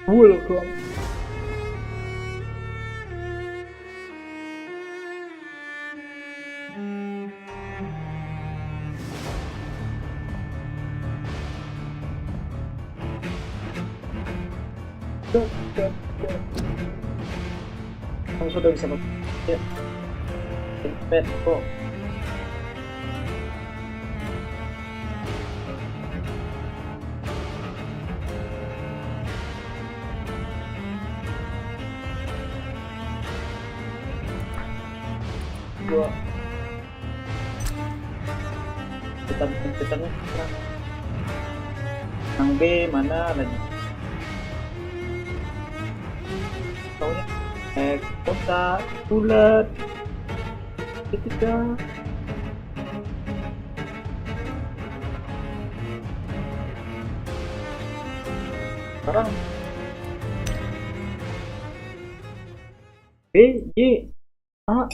Welcome. Kamu sudah bisa ya. Pet kok. Gua kita bikin yang B mana lagi? Kotak bulat ketiga sekarang B J A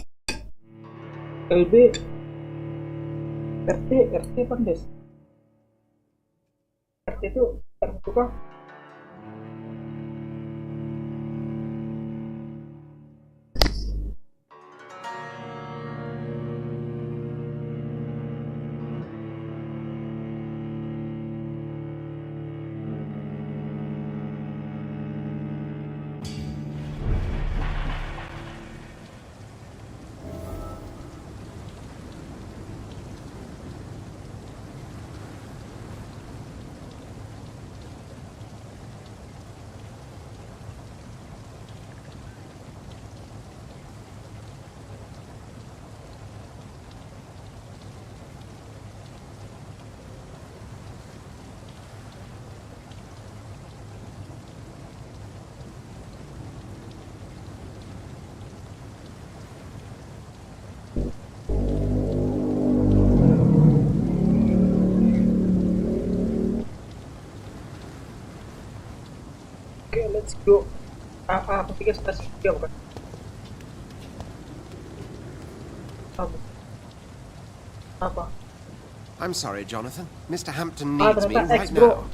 L B RT pandes RT itu terbuka. Oke, let's go. Aku pikir stasiun dia bukan. Apa? I'm sorry, Jonathan. Mr. Hampton needs me Ternyata right X, bro. now.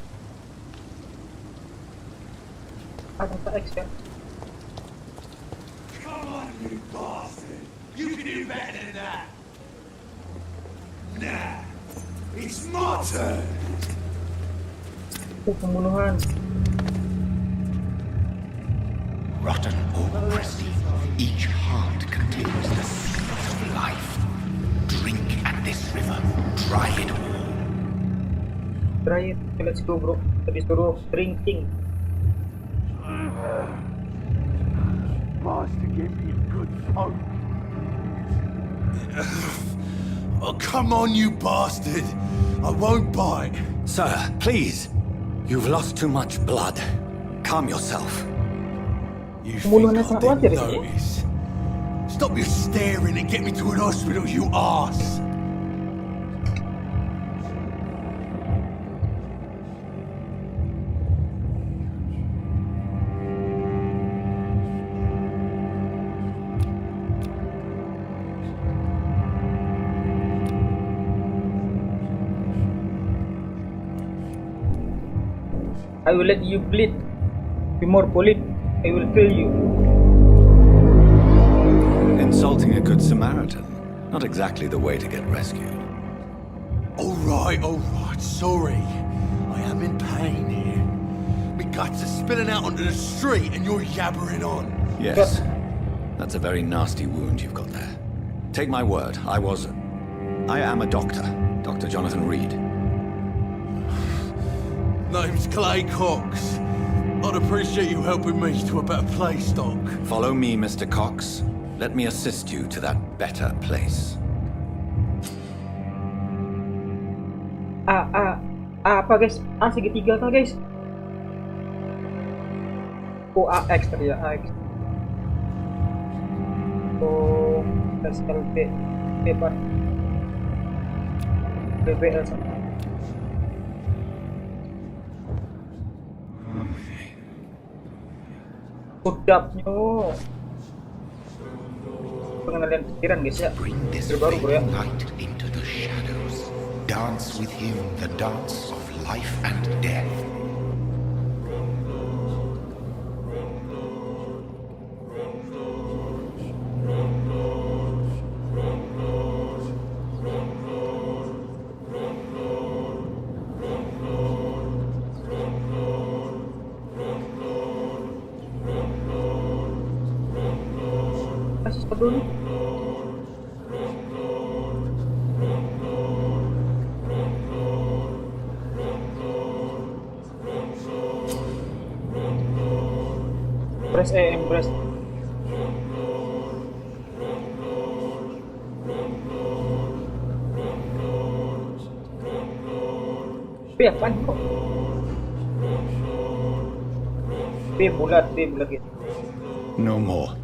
Ternyata X kan. Come on, you bastard! You can do better than that! Nah, it's my turn! Pembunuhan. Rotten or crusty, each heart contains the secret of life. Drink at this river, try it all. Terakhir, let's go bro. Tadi suruh drinking. Master gave me a good phone. Oh, come on, you bastard! I won't bite. Sir, please. You've lost too much blood. Calm yourself. You Pembunuhannya think I sangat wajar didn't ini. notice? Stop your staring and get me to an hospital, you arse! I will let you bleed. Be more polite. I will kill you. Insulting a good Samaritan. Not exactly the way to get rescued. Alright, sorry. I am in pain here. My guts are spilling out onto the street and you're yabbering on. Yes. That's a very nasty wound you've got there. Take my word, I am a doctor. Dr. Jonathan Reed. Name's Clay Cox. I'd appreciate you helping me to a better place, Doc. Follow me, Mr. Cox. Let me assist you to that better place. Apa guys? A segitiga kah guys? Oh, AX tadi ya, AX. Oh, SLB bebas. BBL sama. Sudahnya. Pengenalan pikiran guys ya. Bring this Baru bro ya. fading light into the shadows. Dance with him the dance of life and death. dulu. Press press. Apaan kok? Bulat gitu. No more.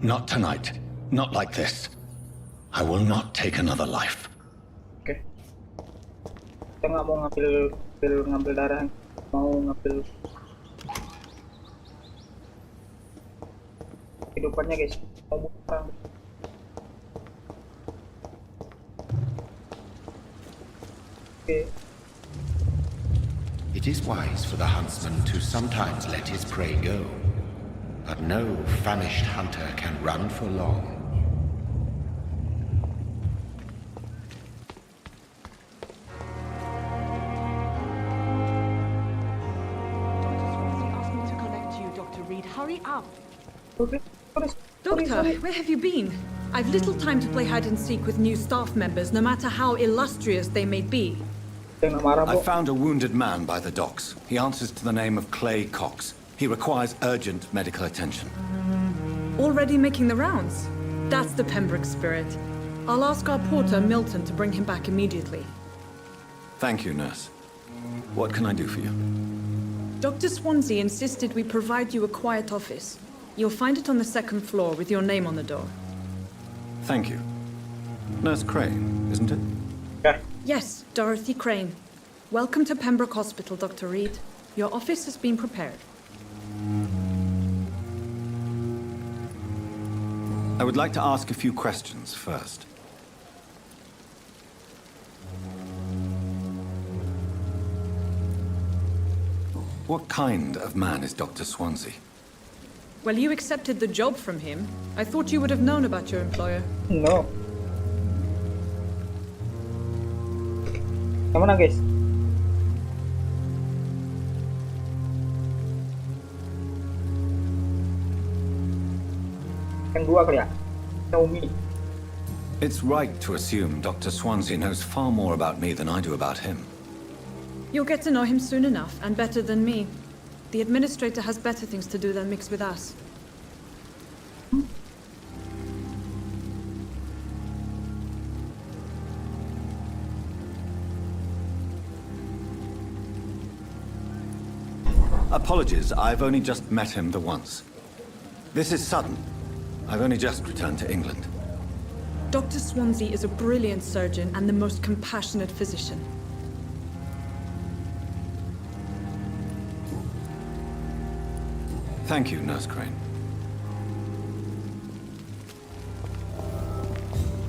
Not tonight. Not like this. I will not take another life. Oke. Kita nggak mau ngambil darah, mau ngambil kehidupannya guys. Mau buka. Oke. It is wise for the huntsman to sometimes let his prey go, but no famished hunter can run for long. Asked me to collect you, Dr. Reed. Hurry up. Sorry. Doctor, where have you been? I've little time to play hide and seek with new staff members, no matter how illustrious they may be. I found a wounded man by the docks. He answers to the name of Clay Cox. He requires urgent medical attention. Already making the rounds? That's the Pembroke spirit. I'll ask our porter, Milton, to bring him back immediately. Thank you, nurse. What can I do for you? Dr. Swansea insisted we provide you a quiet office. You'll find it on the second floor with your name on the door. Thank you. Nurse Crane, isn't it? Yeah. Yes, Dorothy Crane. Welcome to Pembroke Hospital, Dr. Reed. Your office has been prepared. I would like to ask a few questions first. What kind of man is Dr. Swansea? Well, you accepted the job from him. I thought you would have known about your employer. No. Yang mana guys? Yang dua kali ya? Naomi. It's right to assume Dr. Swansea knows far more about me than I do about him. You'll get to know him soon enough, and better than me. The administrator has better things to do than mix with us. Apologies, I've only just met him the once. This is sudden. I've only just returned to England. Dr. Swansea is a brilliant surgeon and the most compassionate physician. Thank you, Nurse Crane.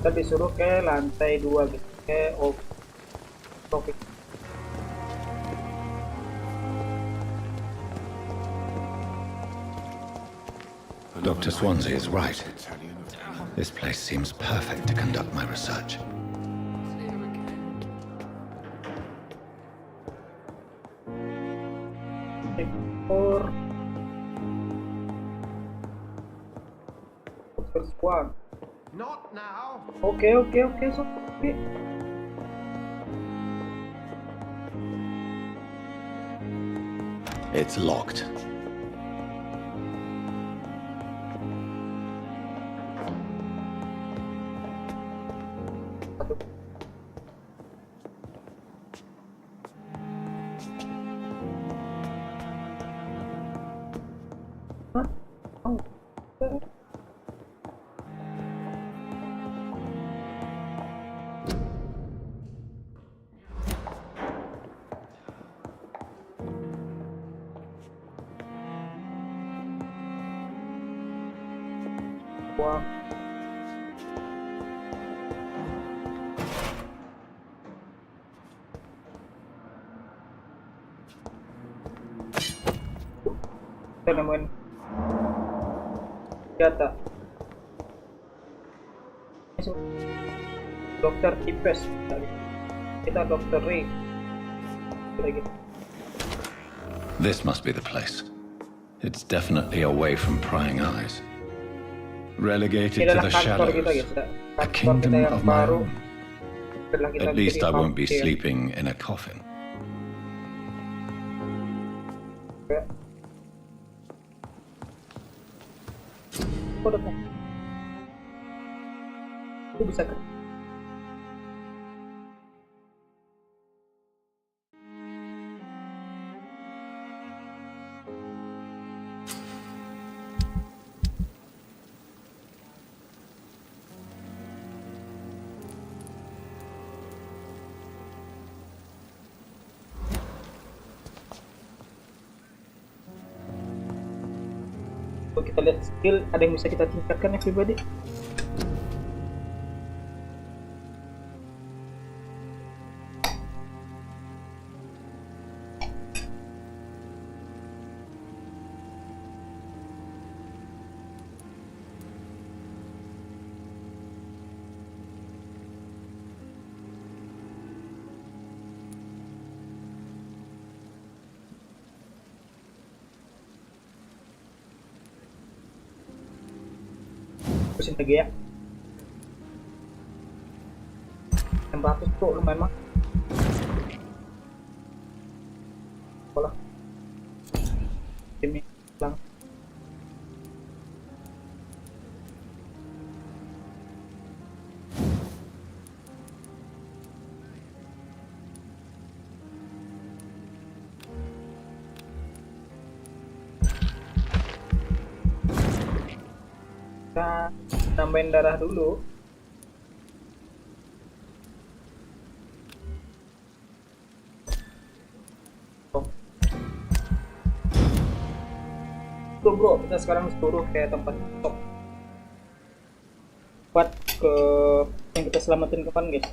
Kita disuruh ke lantai 2 gitu. Ke topik. Dr. Swansea is right. This place seems perfect to conduct my research. Or first one. Not now. Okay, so okay. It's locked. Hah? Oh. Wow. Kita nemuin senjata. Dokter Tipes. Kita Dokter Ray. This must be the place. It's definitely away from prying eyes. Relegated Ini to adalah the kantor kita shadows. guys, sudah. A Kantor kingdom kita yang of my baru. own. Setelah kita At least menjadi I won't be vampyr. sleeping in a coffin. Ya. Oh, depan. Itu bisa kan? Kalau kita lihat skill, ada yang bisa kita tingkatkan ya pribadi. Pusing lagi ya. 600 tuh lumayan mah. Bola. Ini lang. Kita tambahin darah dulu. Oh. Tuh bro, kita sekarang suruh kayak tempat stop. Buat ke yang kita selamatin kapan guys?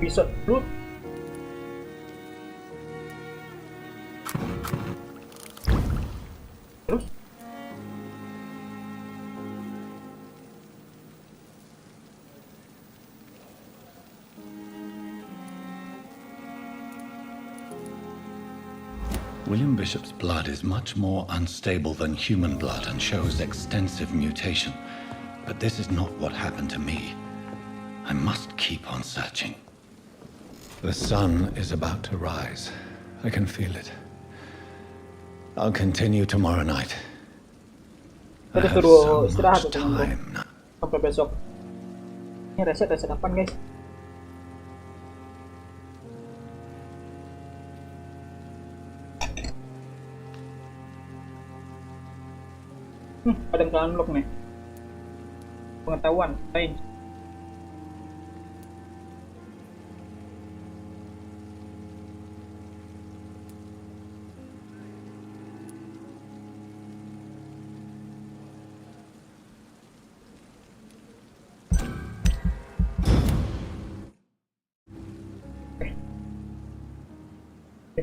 Bisa dulu. Terus William Bishop's blood is much more unstable than human blood and shows extensive mutation. But this is not what happened to me. I must keep on searching. The sun is about to rise. I can feel it. I'll continue tomorrow night. I kita have suruh so istirahat much tuh teman-teman. time now. Sampai besok. Ini reset apaan guys? Ada yang unlock nih. Pengetahuan, lain.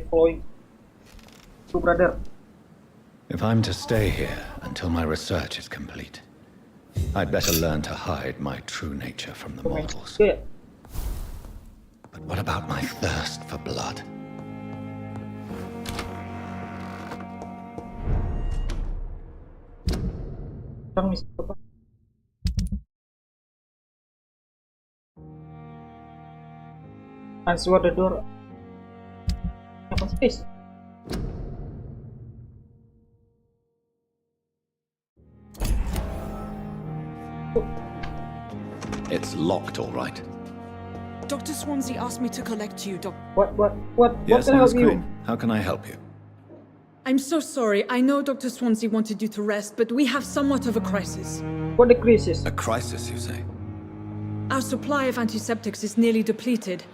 Following. Two brother. If I'm to stay here until my research is complete, I'd better learn to hide my true nature from the mortals. Yeah. But what about my thirst for blood? Sekarang misi apa? Answer the door. Apa sih guys? It's locked, all right. Dr. Swansea asked me to collect you, What Yes, can I Miss help you? Green. How can I help you? I'm so sorry. I know Dr. Swansea wanted you to rest, but we have somewhat of a crisis. What the crisis? A crisis, you say? Our supply of antiseptics is nearly depleted.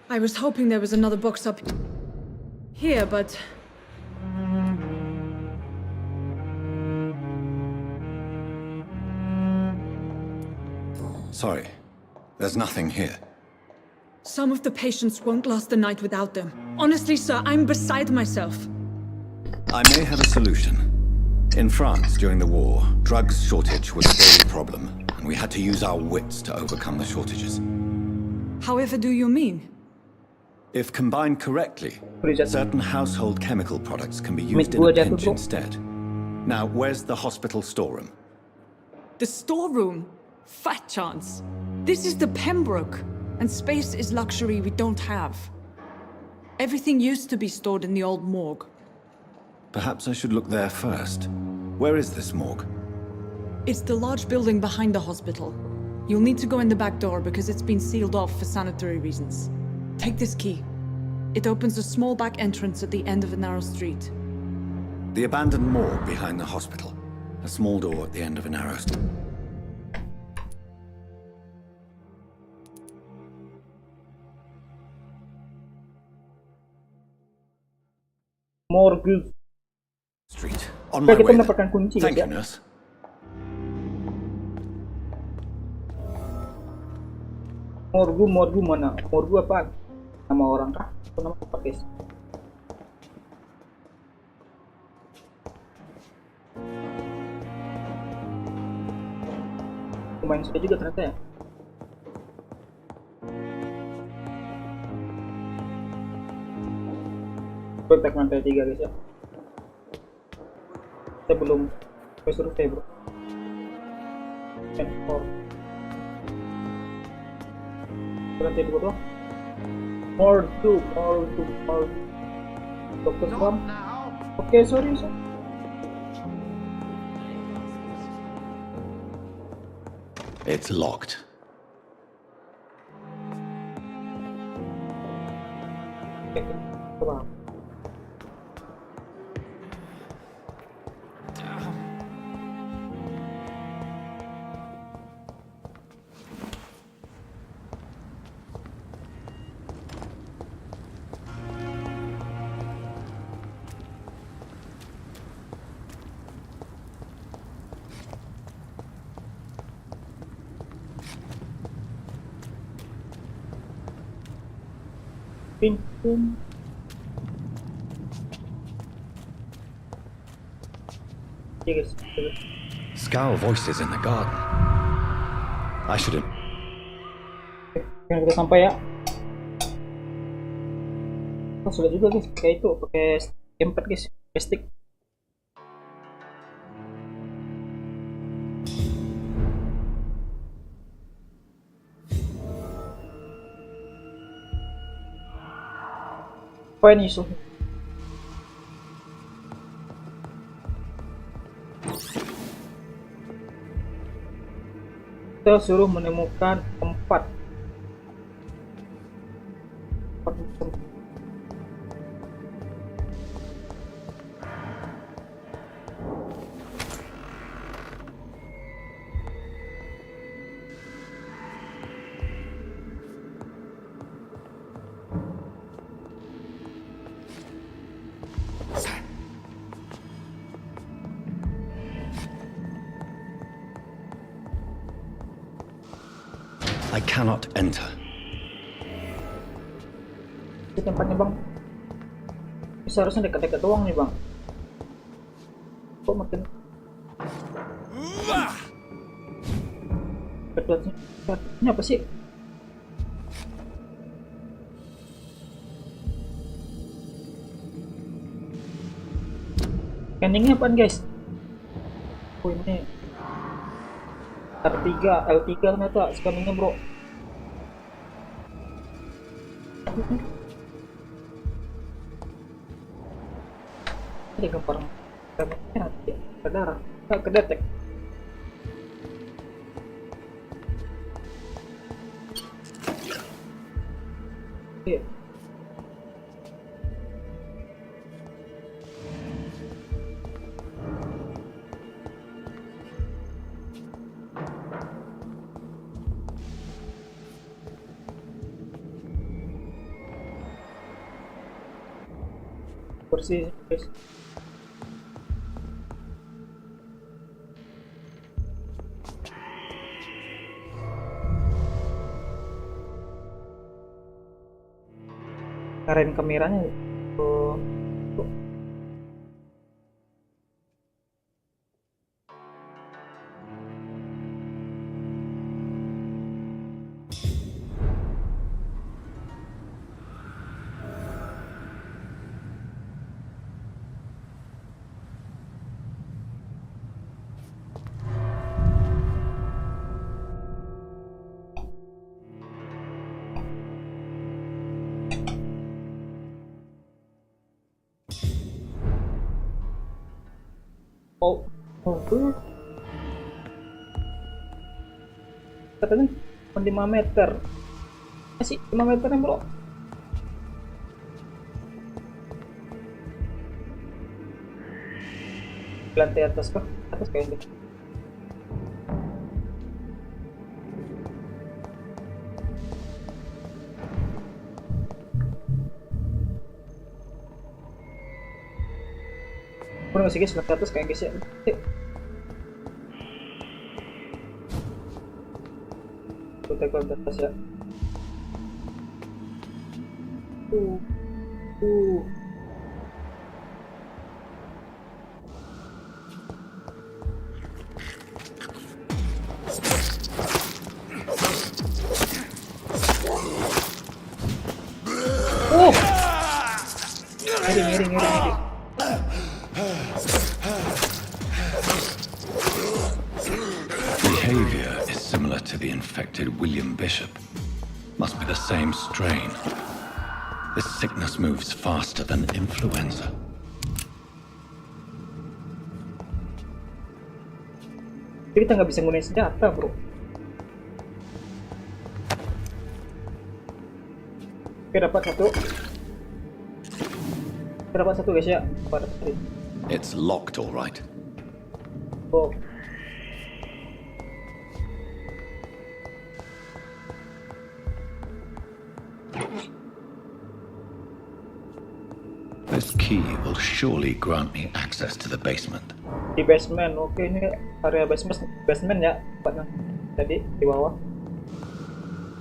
I was hoping there was another box up here, but... Sorry. There's nothing here. Some of the patients won't last the night without them. Honestly, sir, I'm beside myself. I may have a solution. In France, during the war, drugs shortage was a daily problem, and we had to use our wits to overcome the shortages. However do you mean? If combined correctly, certain household chemical products can be used in Gua a jatuh, pinch bro. instead. Now, where's the hospital storeroom? The storeroom? Fat chance. This is the Pembroke, and space is luxury we don't have. Everything used to be stored in the old morgue. Perhaps I should look there first. Where is this morgue? It's the large building behind the hospital. You'll need to go in the back door because it's been sealed off for sanitary reasons. Take this key. It opens a small back entrance at the end of a narrow street. The abandoned morgue behind the hospital. A small door at the end of a narrow street. Morgue. Street. On Oke, my kita way. mendapatkan kunci, guys, Thank ya. you, nurse. Morgue mana? Morgue apa? Nama orang kah? Atau nama apa, guys? Lumayan sudah juga ternyata ya. Kontak lantai 3 guys ya. Kita belum survei bro. And lantai 2 doang. More. Dokter Swam. Oke, sorry. It's locked. Oke, coba. Ping. Oke guys. Scowl voices in the garden. I should have... Yang kita sampai ya. Oh, sudah juga guys, pakai itu, pakai empat guys, pakai stick. Apa ini Yusuf? Kita suruh menemukan empat. I cannot enter. Di tempatnya bang. Ini seharusnya dekat-dekat doang nih bang. Kok makin kedutnya? Ini apa sih? Scanningnya apaan guys? Oh ini R3, L3 ternyata scanningnya bro. Ada gambar merah ya, ke darah, nggak kedetek. Iya. Bersih guys. Karen kameranya tuh. Oh, tuh. Katanya cuma 5 meter. Masih 5 meter nih, bro. Lantai atas kah? Atas kayaknya. Udah nggak sih guys, lantai atas kayak guys ya. Kita ke lantai atas ya. Uh. Ngeri. Behavior is similar to the infected William Bishop. Must be the same strain. This sickness moves faster than influenza. Jadi kita nggak bisa nggunain senjata, bro. Oke, dapat satu guys ya. It's locked, all right. Oh. This key will surely grant me access to the basement. Di basement. Oke, ini area basement ya, tempatnya tadi di bawah.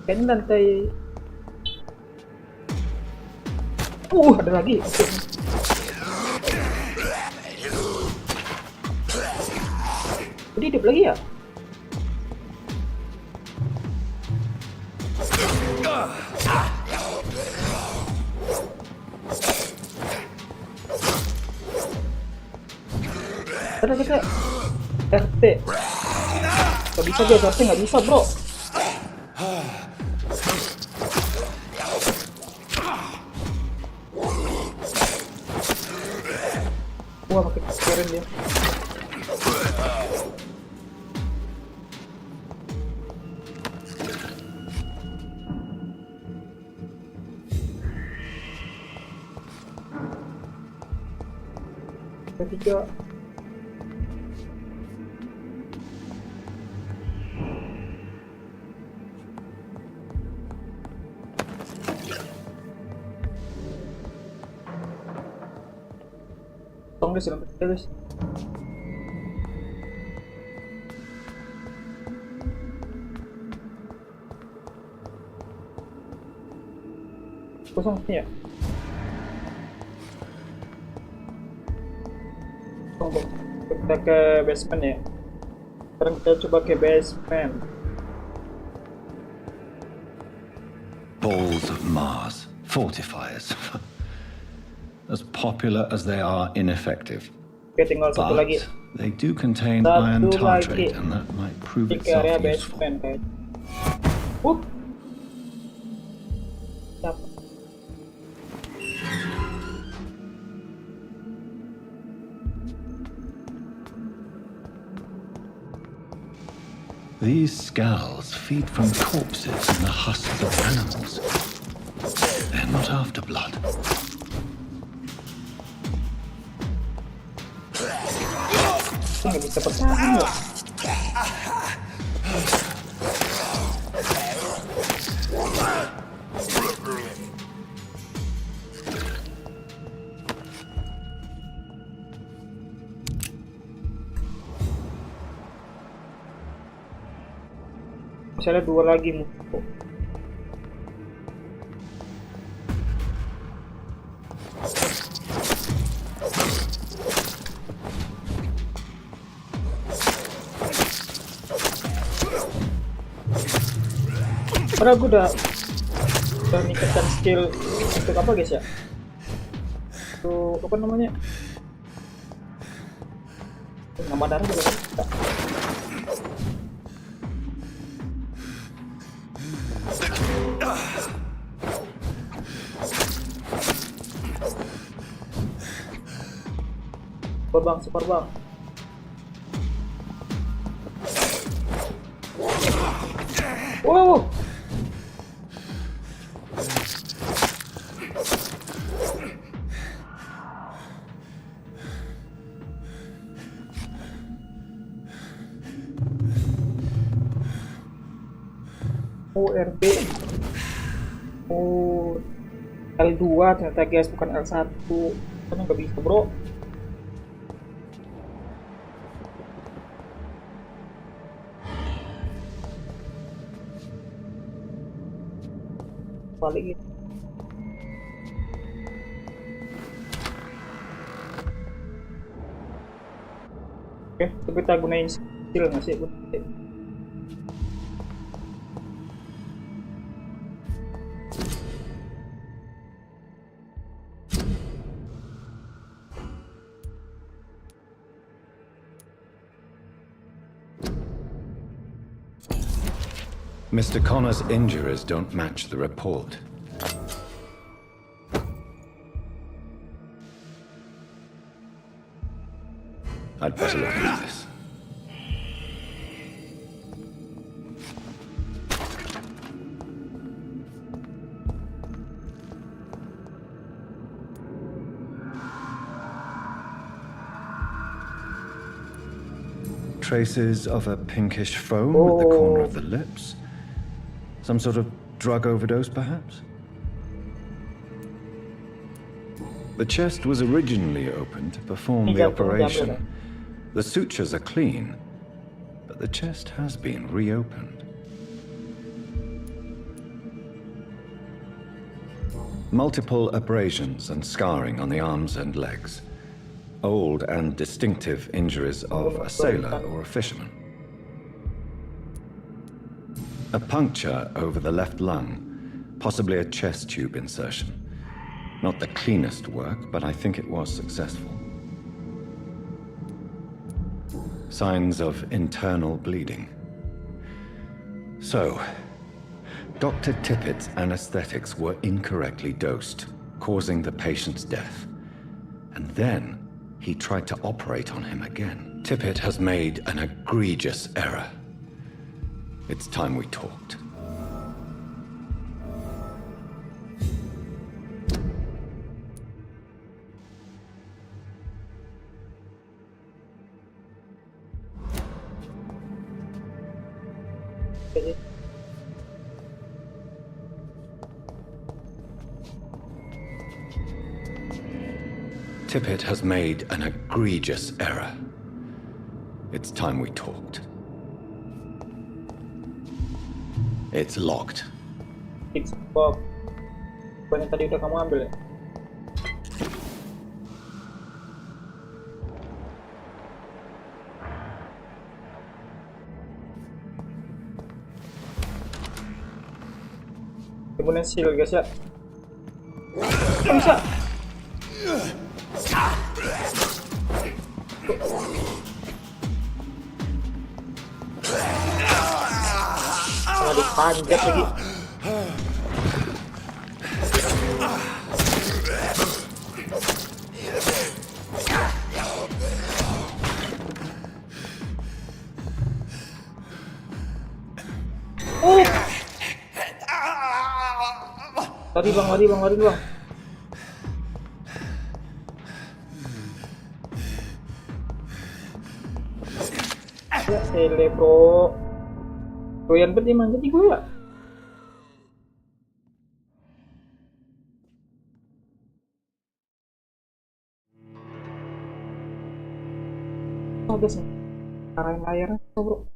Kayaknya lantai. Ada lagi. Jadi hidup lagi ya? Ada kita RT. Gak bisa dia RT, nggak bisa bro. Wah, makin keren dia. Ketiga. Guys, lantai tiga guys. Kosong ya? Kita ke basement ya. Sekarang kita coba ke basement. Balls of Mars, fortifiers. As popular as they are ineffective. Oke, tinggal satu But lagi. they do contain Satu iron lagi. tartrate, and that might prove Di area itself useful. basement guys. Siapa? These skulls feed from corpses and the husks of animals. They're not after blood. Nggak bisa bertahan loh. Masih ada dua lagi musuh. Padahal gue udah meningkatkan skill untuk apa guys ya? Untuk apa namanya? Nama darah juga kan? Super bang. Wow. Oh, RB. Oh, L2 ternyata guys, bukan L1. Kan nggak bisa bro. Balik gitu. Oke, tapi kita gunain skill nggak sih? Mr. Connor's injuries don't match the report. I'd better look into this. Traces of a pinkish foam at the corner of the lips. Some sort of drug overdose, perhaps? The chest was originally opened to perform the operation. The sutures are clean, but the chest has been reopened. Multiple abrasions and scarring on the arms and legs. Old and distinctive injuries of a sailor or a fisherman. A puncture over the left lung, possibly a chest tube insertion. Not the cleanest work, but I think it was successful. Signs of internal bleeding. So, Dr. Tippett's anesthetics were incorrectly dosed, causing the patient's death. And then he tried to operate on him again. Tippett has made an egregious error. It's time we talked. Tippett has made an egregious error. It's time we talked. It's locked. It's locked. Bukan yang tadi udah kamu ambil ya? Kemudian seal guys ya. Bisa. Dipanjat lagi. Lari bang, lari bang, lari bang. Ya ele bro. Doyan bet emang jadi gue ya. Oh guys, arahin layarnya bro.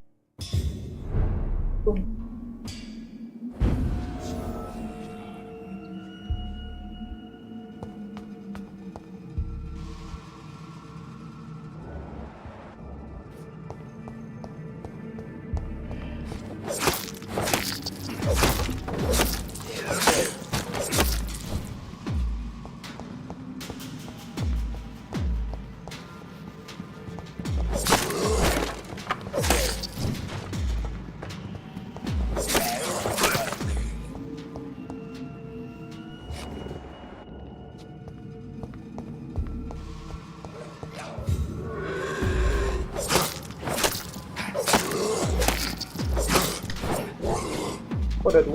Oh, ada 2.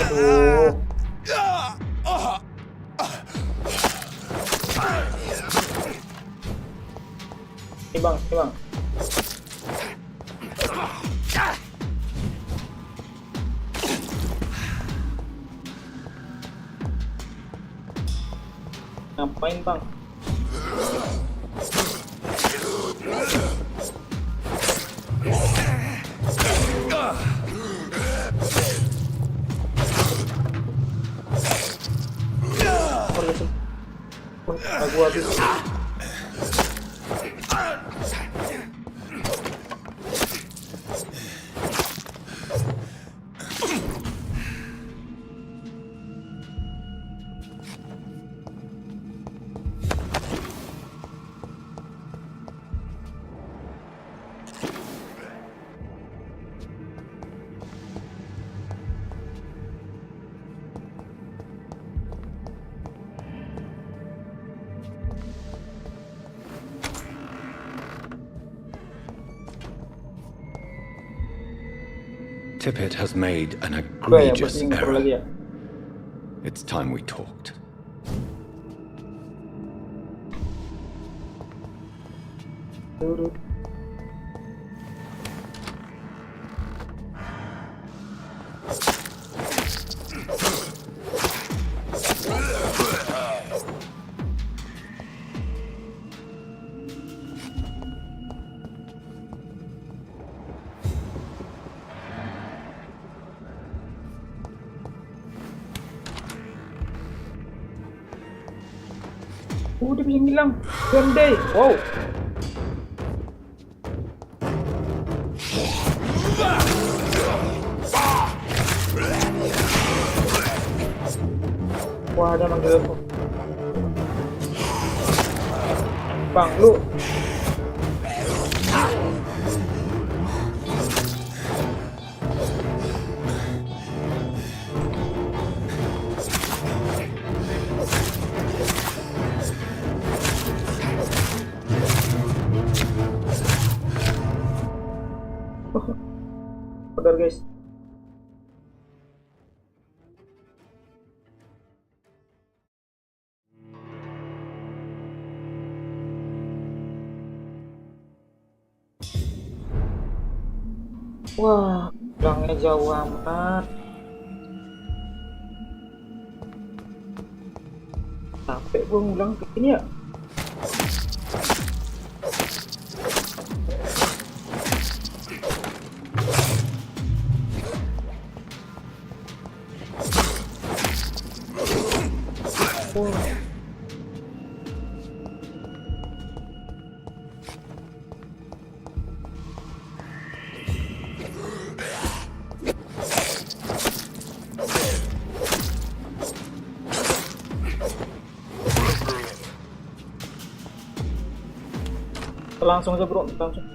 Aduh. Ini bang, ini bang. Ngapain bang? Aku habis. Tippett has made an Ya, egregious bersihin lagi error. ya. It's time we talked. Turut. Dia bisa bilang Gandey. Wow. Wah, ada manggil aku. Bang, lu. Benar guys. Wah, bilangnya jauh amat. Capek gue ngulang begini ya. Langsung aja bro, langsung.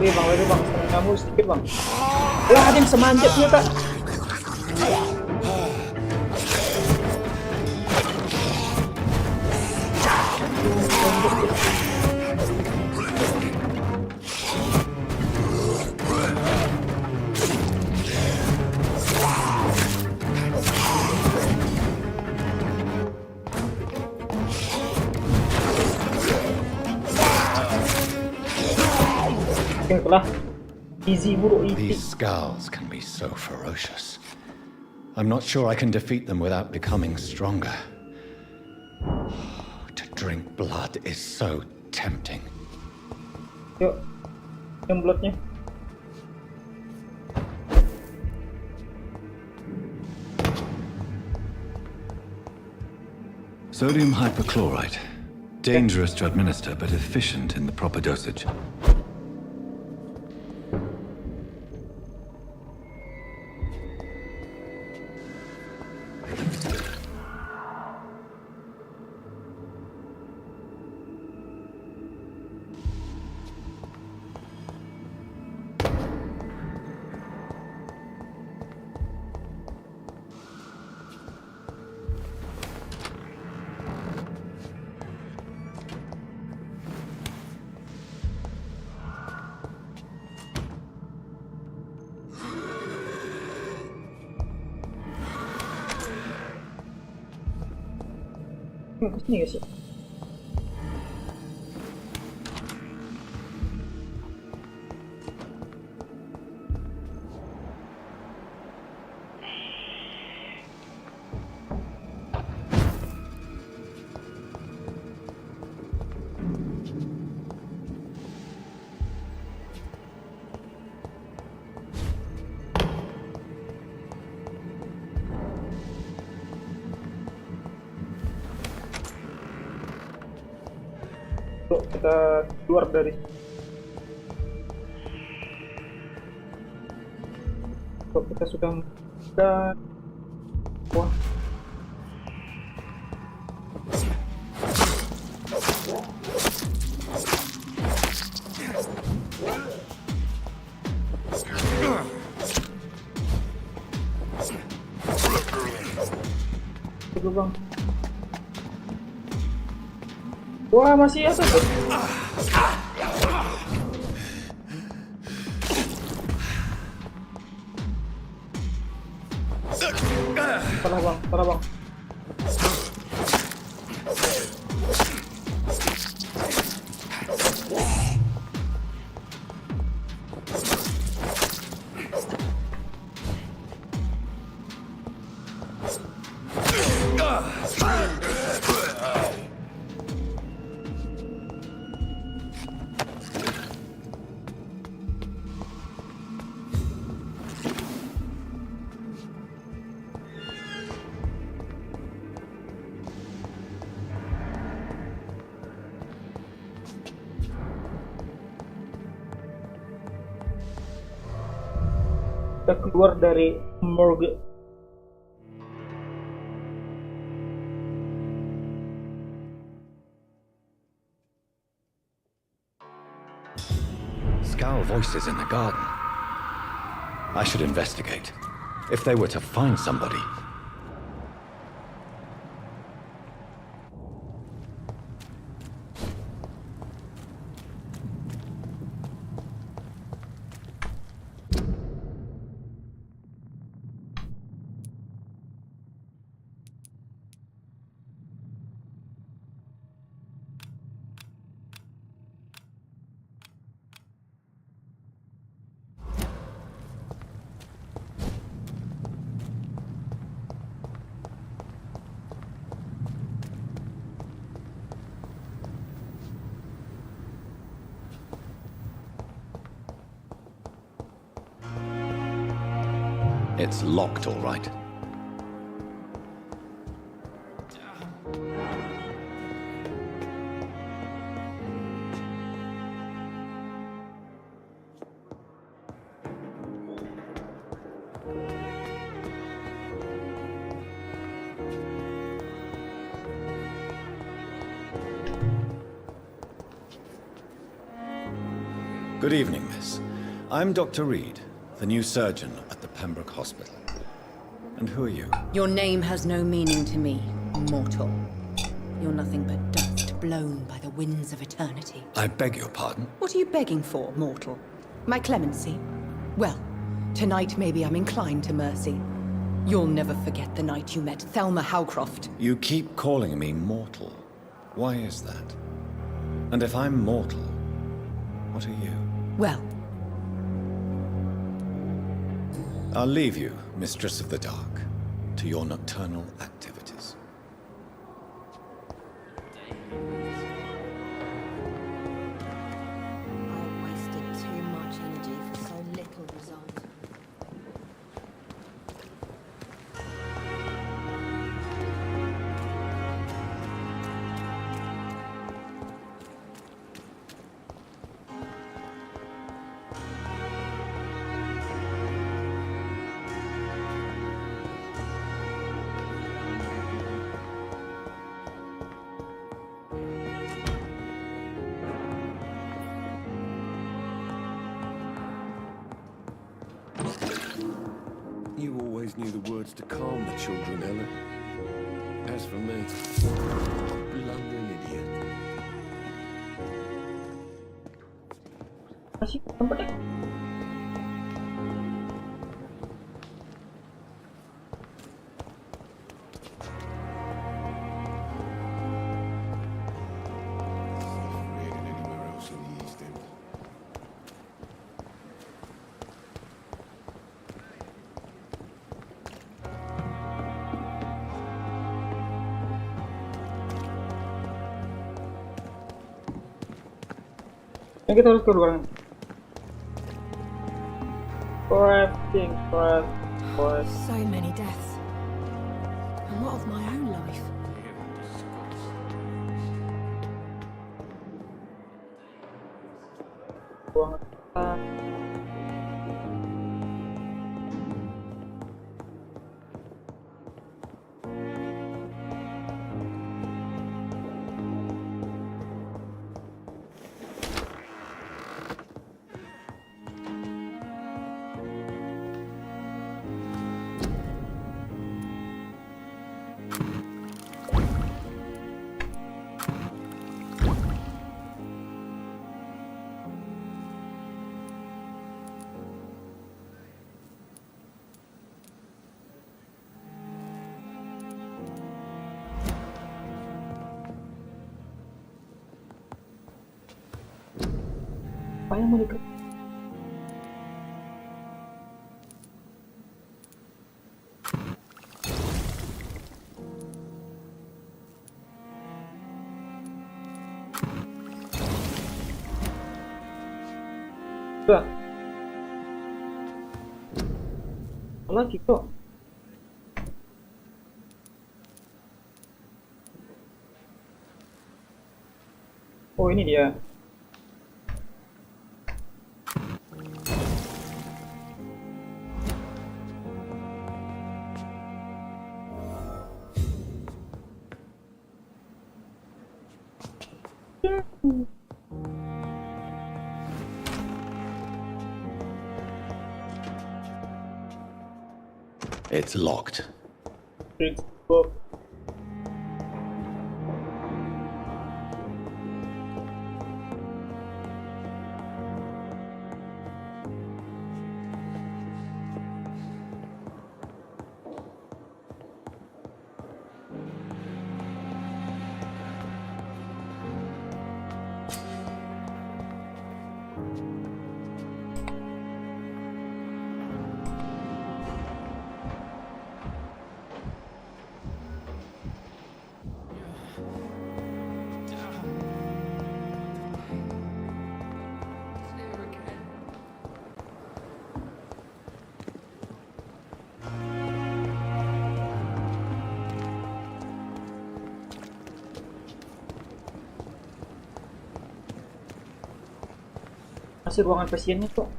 Lari bang, setengah kamu sedikit bang. Wah, ada yang semanjat ternyata. Easy bro, easy. These scowls can be so ferocious. I'm not sure I can defeat them without becoming stronger. To drink blood is so tempting. Yuk, yang bloodnya. Sodium hypochlorite. Dangerous to administer, but efficient in the proper dosage. Kesini guys ya. Yuk, kita keluar dari kita sudah wah itu bang. Wah, masih ada tuh. Parah bang. Kita keluar dari morgue. Scowl voices in the garden. I should investigate. If they were to find somebody. It's locked, all right. Good evening, miss. I'm Dr. Reed, the new surgeon at the Pembroke Hospital. And who are you? Your name has no meaning to me, mortal. You're nothing but dust blown by the winds of eternity. I beg your pardon? What are you begging for, mortal? My clemency? Well, tonight maybe I'm inclined to mercy. You'll never forget the night you met Thelma Howcroft. You keep calling me mortal. Why is that? And if I'm mortal, what are you? Well, I'll leave you, Mistress of the Dark, to your nocturnal activities. I wasted too much energy for so little result. You always knew the words to calm the children, Ellen. As for me, blundering idiot. Masih tempatnya. Reading anywhere else in the East End. Yang kita harus keluar. Crafting. So many deaths. And what of my own life? Buang. Apa yang mau dikit? Udah. Lagi kok. Oh, ini dia. It's locked. Book. Masih ruangan pasiennya kok.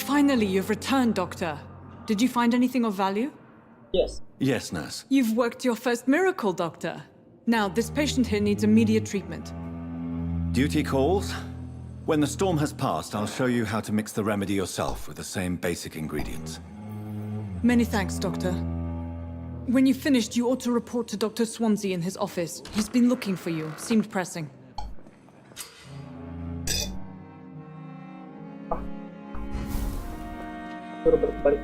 Finally, you've returned, Doctor. Did you find anything of value? Yes. Yes, nurse. You've worked your first miracle, Doctor. Now, this patient here needs immediate treatment. Duty calls. When the storm has passed, I'll show you how to mix the remedy yourself with the same basic ingredients. Many thanks, Doctor. When you've finished, you ought to report to Dr. Swansea in his office. He's been looking for you. Seemed pressing. Baru berbalik.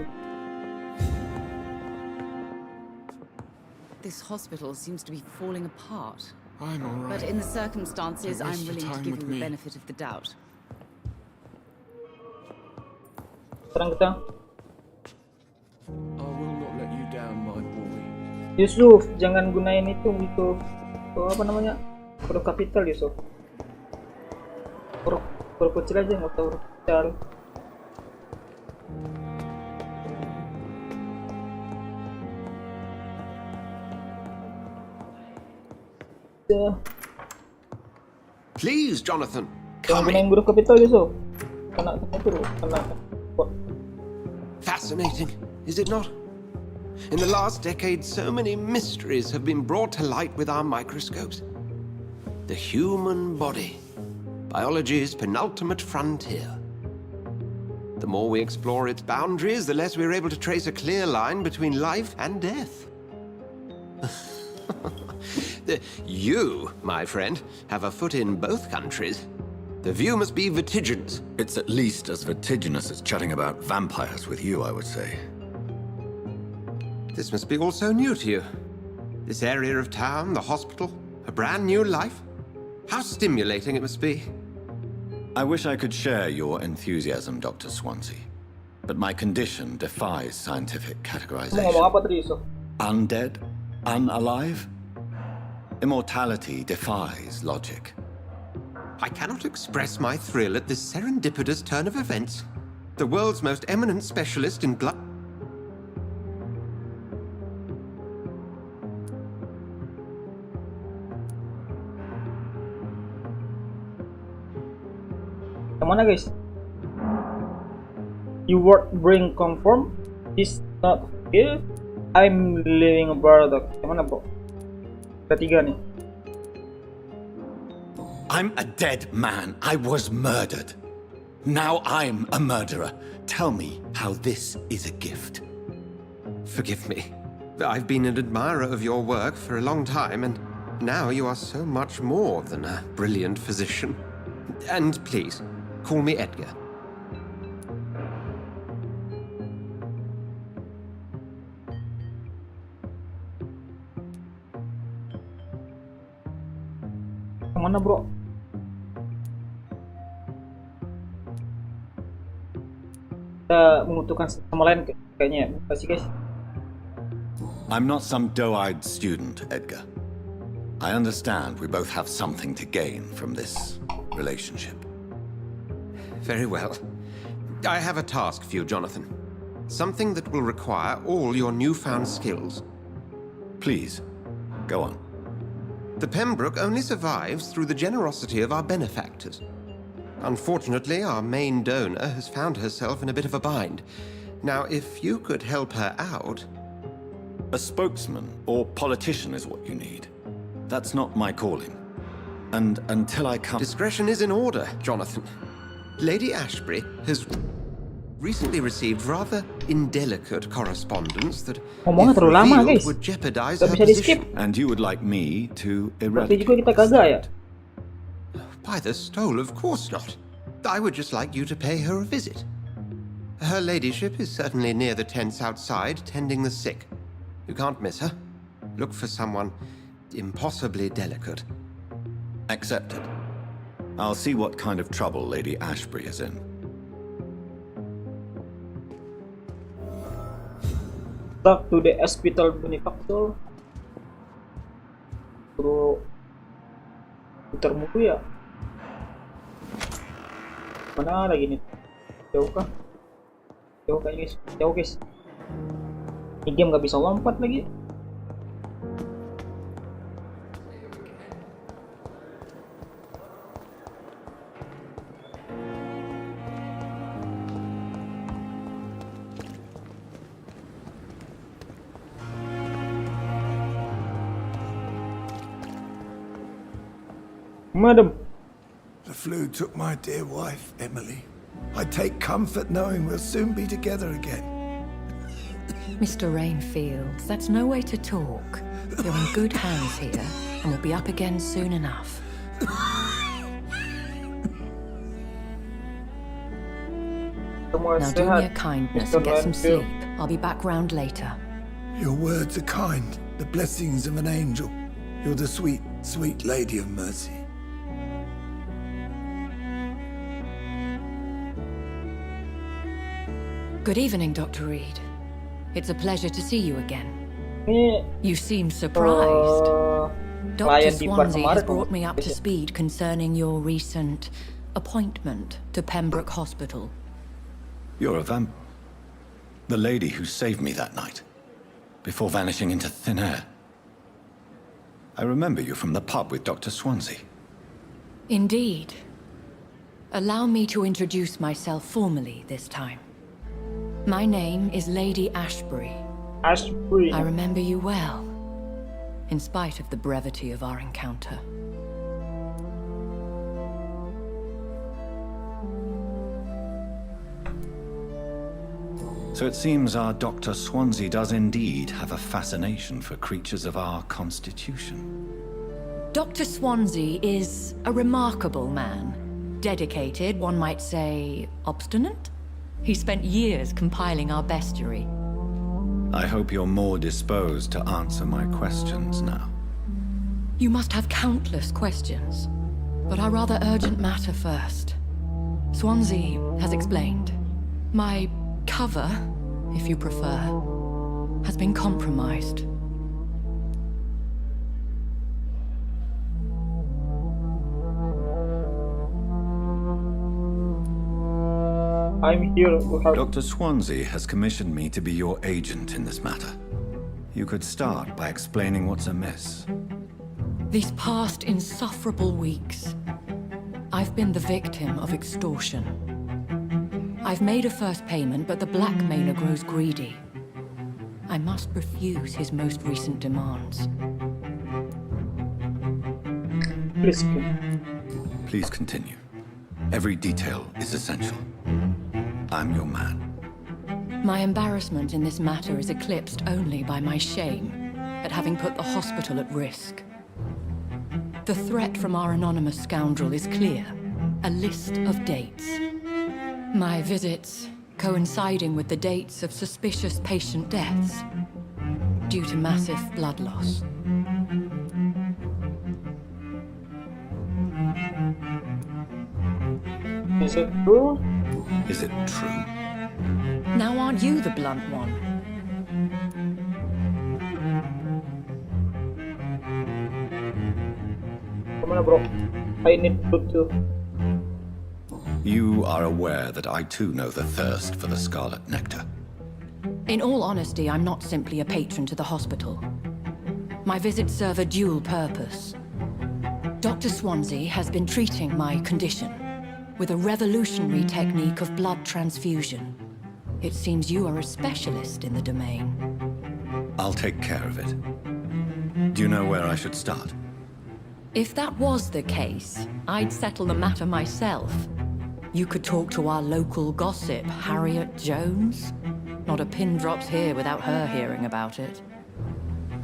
This hospital seems to be falling apart. I'm all right. But in the circumstances, Don't I'm waste your willing to time give with him the me. benefit of the doubt. Serang kita. I will not let you down, my boy. Yusuf, jangan gunain itu untuk apa namanya? Huruf kapital, Yusuf. Huruf kecil aja, nggak tahu huruf kapital. Please, Jonathan, Yang come yang in. buruk kapito gitu. Kena itu, kena. Fascinating, is it not? In the last decade, so many mysteries have been brought to light with our microscopes. The human body, biology's penultimate frontier. The more we explore its boundaries, the less we're able to trace a clear line between life and death. You, my friend, have a foot in both countries. The view must be vertiginous. It's at least as vertiginous as chatting about vampires with you, I would say. This must be all so new to you. This area of town, the hospital, a brand new life. How stimulating it must be. I wish I could share your enthusiasm, Dr. Swansea. But my condition defies scientific Kamu ngomong categorization. apa tadi, Yusuf? Undead? Unalive? Immortality defies logic. I cannot express my thrill at this serendipitous turn of events. The world's most eminent specialist in blood. Yang mana guys? You word bring confirm is not here. I'm living a paradox. Yang mana bro? Ketiga nih. I'm a dead man. I was murdered. Now I'm a murderer. Tell me how this is a gift. Forgive me. I've been an admirer of your work for a long time, and now you are so much more than a brilliant physician. And please, call me Edgar. Yang mana bro? Kita membutuhkan sama lain kayaknya. Terima kasih guys. I'm not some doe-eyed student, Edgar. I understand we both have something to gain from this relationship. Very well. I have a task for you, Jonathan. Something that will require all your newfound skills. Please, go on. The Pembroke only survives through the generosity of our benefactors. Unfortunately, our main donor has found herself in a bit of a bind. Now, if you could help her out... A spokesman or politician is what you need. That's not my calling. And until I come... Discretion is in order, Jonathan. Lady Ashbury has recently received rather indelicate correspondence that, Ngomongnya if terlalu lama, revealed, guys. would jeopardize Gak her bisa di-skip. position. And you would like me to Berarti juga eradicate kita kagak ya? By the stole, of course not. I would just like you to pay her a visit. Her ladyship is certainly near the tents outside, tending the sick. You can't miss her. Look for someone impossibly delicate. Accepted. I'll see what kind of trouble Lady Ashbury is in. Talk to the hospital benefactor. Suruh putar buku ya. Mana lagi nih? Jauh kah? Jauh kah guys? Jauh guys. Ini game gak bisa lompat lagi. Madam. The flu took my dear wife, Emily. I take comfort knowing we'll soon be together again. Mr. Rainfield, that's no way to talk. You're in good hands here, and we'll be up again soon enough. Now do me a kindness and get some sleep. I'll be back round later. Your words are kind, the blessings of an angel. You're the sweet, sweet lady of mercy. Good evening, Dr. Reed. It's a pleasure to see you again. You seem surprised. Dr. Swansea has brought me up to speed concerning your recent appointment to Pembroke Hospital. You're a vamp. The lady who saved me that night, before vanishing into thin air. I remember you from the pub with Dr. Swansea. Indeed. Allow me to introduce myself formally this time. My name is Lady Ashbury. Ashbury. I remember you well, in spite of the brevity of our encounter. So it seems our Dr. Swansea does indeed have a fascination for creatures of our constitution. Dr. Swansea is a remarkable man. Dedicated, one might say, obstinate? He spent years compiling our bestiary. I hope you're more disposed to answer my questions now. You must have countless questions, but our rather urgent matter first. Swansea has explained. My cover, if you prefer, has been compromised. I'm here to help. Dr. Swansea has commissioned me to be your agent in this matter. You could start by explaining what's amiss. These past insufferable weeks, I've been the victim of extortion. I've made a first payment, but the blackmailer grows greedy. I must refuse his most recent demands. Please continue. Every detail is essential. I'm your man. My embarrassment in this matter is eclipsed only by my shame at having put the hospital at risk. The threat from our anonymous scoundrel is clear. A list of dates. My visits coinciding with the dates of suspicious patient deaths due to massive blood loss. Is it true? Is it true? Now aren't you the blunt one? Come on, bro. I need food too. You are aware that I too know the thirst for the scarlet nectar. In all honesty, I'm not simply a patron to the hospital. My visits serve a dual purpose. Dr. Swansea has been treating my condition with a revolutionary technique of blood transfusion. It seems you are a specialist in the domain. I'll take care of it. Do you know where I should start? If that was the case, I'd settle the matter myself. You could talk to our local gossip, Harriet Jones. Not a pin drops here without her hearing about it.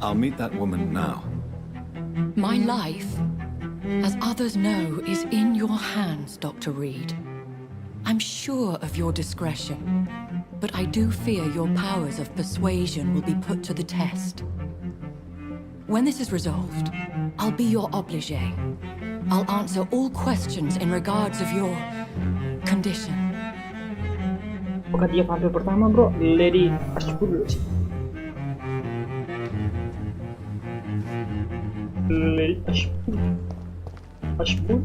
I'll meet that woman now. My life, as others know, is in your hands, Dr. Reed. I'm sure of your discretion, but I do fear your powers of persuasion will be put to the test. When this is resolved, I'll be your obligé. I'll answer all questions in regards of your condition. Bukan dia vampir pertama, bro. Lady Ashbury. Lady Ashbury. Ashbury.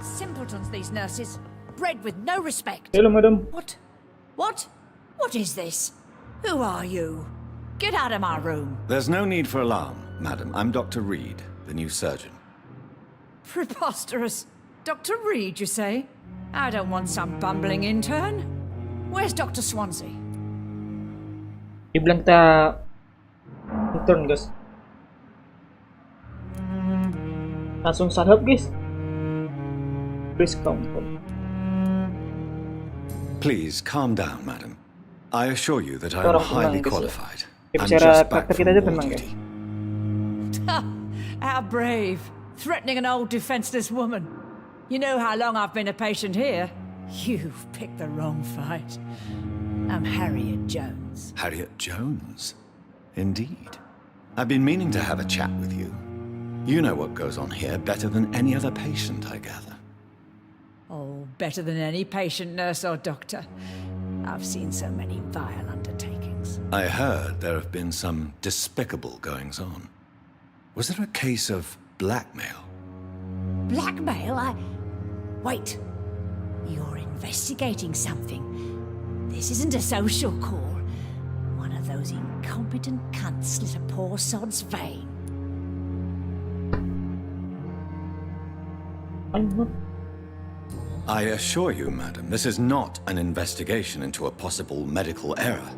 Simpletons, these nurses. Bred with no respect. Hello, madam. What? What? What is this? Who are you? Get out of my room. There's no need for alarm, madam. I'm Dr. Reed, the new surgeon. Preposterous. Dr. Reed, you say? I don't want some bumbling intern. Where's Dr. Swansea? Dibilang kita intern, guys. Langsung sarap, guys. Please come. Please, calm down, madam. I assure you that I am highly qualified. I'm Bicara just back karakter from kita aja war tenang, duty. How brave. Threatening an old defenseless woman. You know how long I've been a patient here? You've picked the wrong fight. I'm Harriet Jones. Harriet Jones? Indeed. I've been meaning to have a chat with you. You know what goes on here better than any other patient, I gather. Oh, better than any patient, nurse or doctor. I've seen so many vile undertakings. I heard there have been some despicable goings-on. Was there a case of blackmail? Blackmail? Wait. You're investigating something. This isn't a social call. One of those incompetent cunts slit a poor sod's vein. I assure you, madam, this is not an investigation into a possible medical error.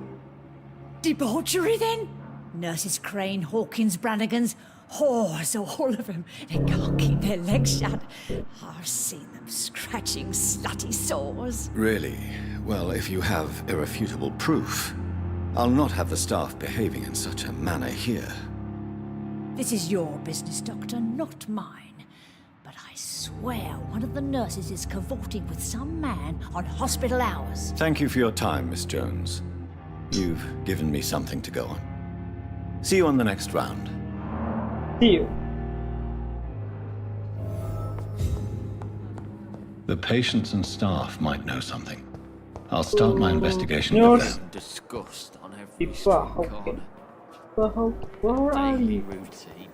Debauchery, then? Nurses Crane, Hawkins, Brannigans, whores, all of them. They can't keep their legs shut. I've seen them scratching slutty sores. Really? Well, if you have irrefutable proof, I'll not have the staff behaving in such a manner here. This is your business, Doctor, not mine. But I swear one of the nurses is cavorting with some man on hospital hours. Thank you for your time, Miss Jones. You've given me something to go on. See you on the next round. See you. The patients and staff might know something. I'll start my investigation with them. Disgust on every Okay. Where are you? routine.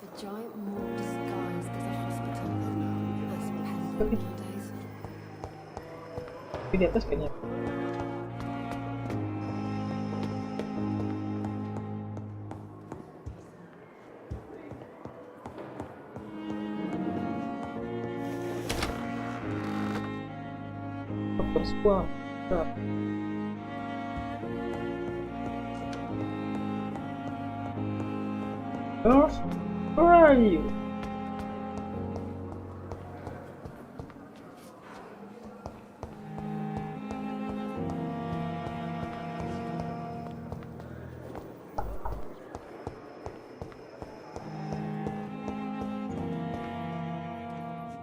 The giant morgue disguised as a hospital. That's pendant nowadays. Di atas kan ya? Dokter semua. Nurse, where are you?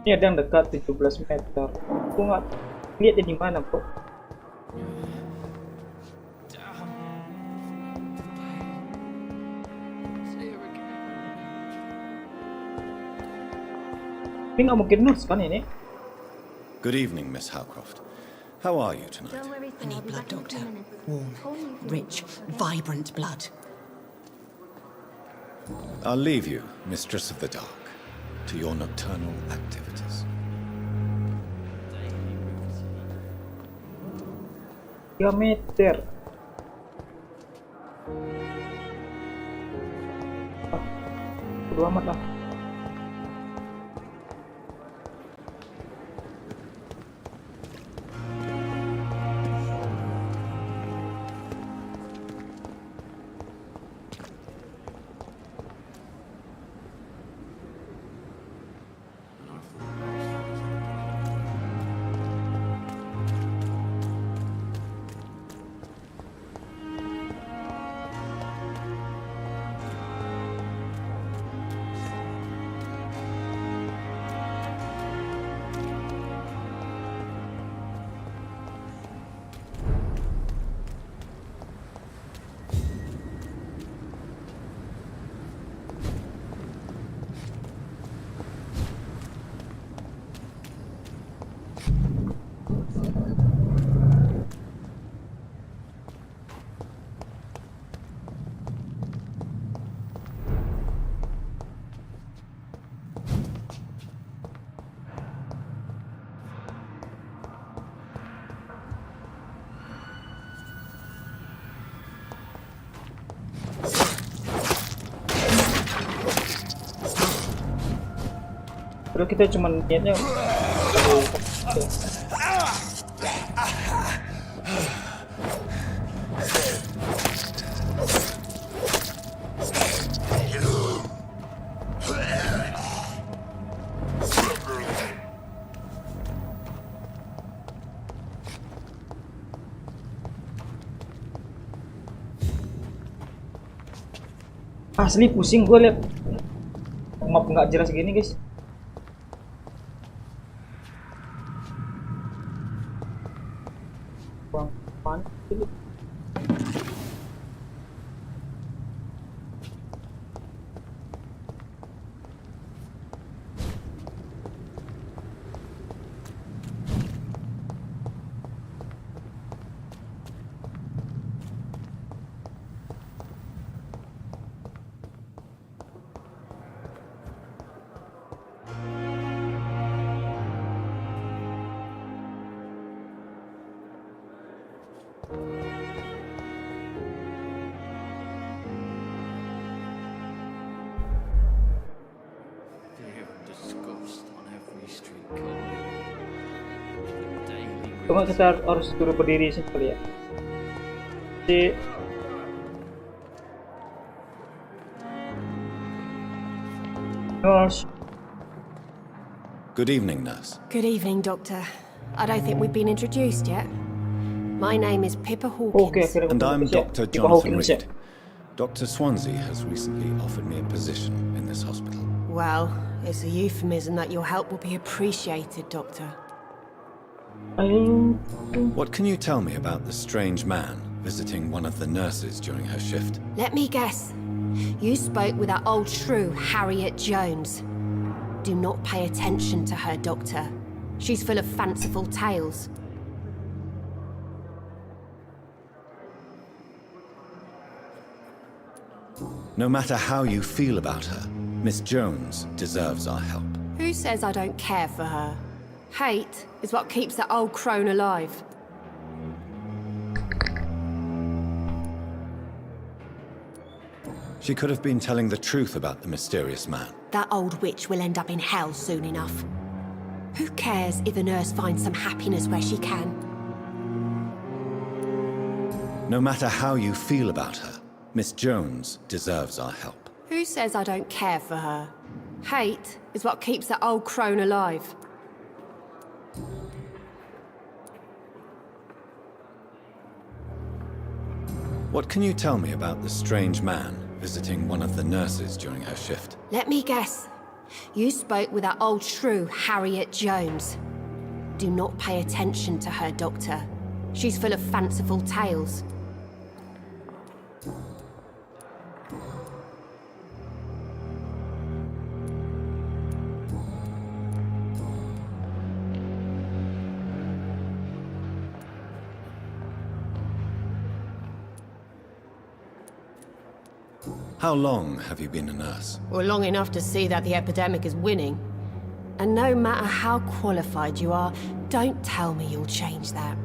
Ini ada yang dekat 17 meter. Aku nggak lihat di mana, bro. Ini nggak mungkin nurse kan ini? Good evening, Miss Howcroft. How are you tonight? I need blood, Doctor. Warm, rich, vibrant blood. I'll leave you, Mistress of the Dark, to your nocturnal activities. 3 meter. Bodo amat lah. Padahal kita cuma niatnya asli pusing gue liat map nggak jelas gini, guys. discussed on every street corner. Daily Cuma kita harus suruh berdiri sini kali ya. Si nurse. Good evening, nurse. Good evening, Doctor. I don't think we've been introduced yet. My name is Pippa Hawkins. And I'm Dr. Jonathan Reed. Dr. Swansea has recently offered me a position in this hospital. Well, it's a euphemism that your help will be appreciated, Doctor. What can you tell me about the strange man visiting one of the nurses during her shift? Let me guess. You spoke with that old shrew, Harriet Jones. Do not pay attention to her, Doctor. She's full of fanciful tales. No matter how you feel about her, Miss Jones deserves our help. Who says I don't care for her? Hate is what keeps that old crone alive. She could have been telling the truth about the mysterious man. That old witch will end up in hell soon enough. Who cares if a nurse finds some happiness where she can? No matter how you feel about her, Miss Jones deserves our help. Who says I don't care for her? Hate is what keeps that old crone alive. What can you tell me about the strange man visiting one of the nurses during her shift? Let me guess. You spoke with that old shrew, Harriet Jones. Do not pay attention to her, Doctor. She's full of fanciful tales. How long have you been a nurse? Well, long enough to see that the epidemic is winning. And no matter how qualified you are, don't tell me you'll change that.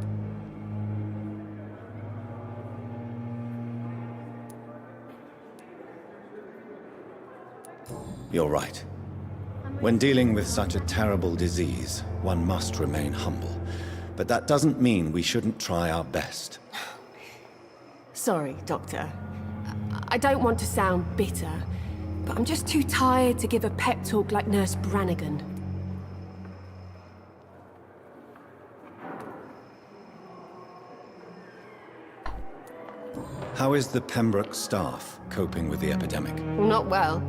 You're right. When dealing with such a terrible disease, one must remain humble. But that doesn't mean we shouldn't try our best. Sorry, Doctor. I don't want to sound bitter, but I'm just too tired to give a pep talk like Nurse Brannigan. How is the Pembroke staff coping with the epidemic? Not well.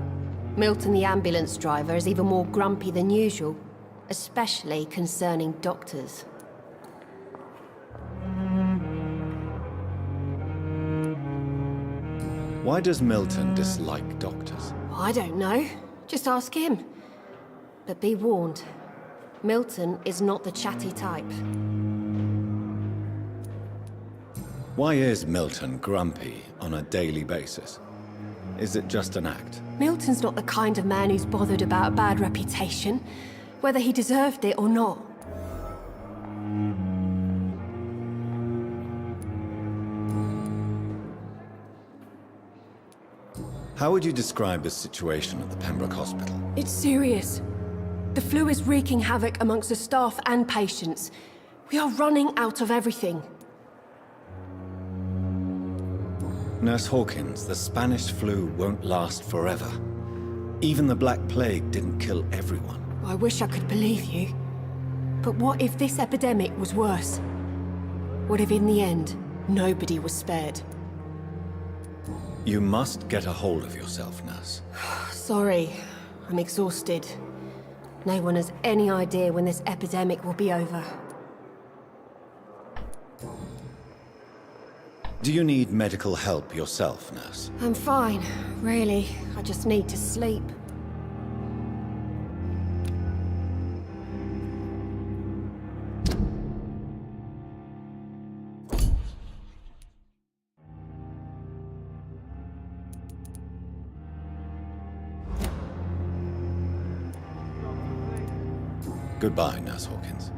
Milton, the ambulance driver, is even more grumpy than usual, especially concerning doctors. Why does Milton dislike doctors? I don't know. Just ask him. But be warned, Milton is not the chatty type. Why is Milton grumpy on a daily basis? Is it just an act? Milton's not the kind of man who's bothered about a bad reputation, whether he deserved it or not. How would you describe the situation at the Pembroke Hospital? It's serious. The flu is wreaking havoc amongst the staff and patients. We are running out of everything. Nurse Hawkins, the Spanish flu won't last forever. Even the Black Plague didn't kill everyone. I wish I could believe you. But what if this epidemic was worse? What if in the end, nobody was spared? You must get a hold of yourself, nurse. Sorry, I'm exhausted. No one has any idea when this epidemic will be over. Do you need medical help yourself, nurse? I'm fine, really. I just need to sleep. Goodbye, Nurse Hawkins.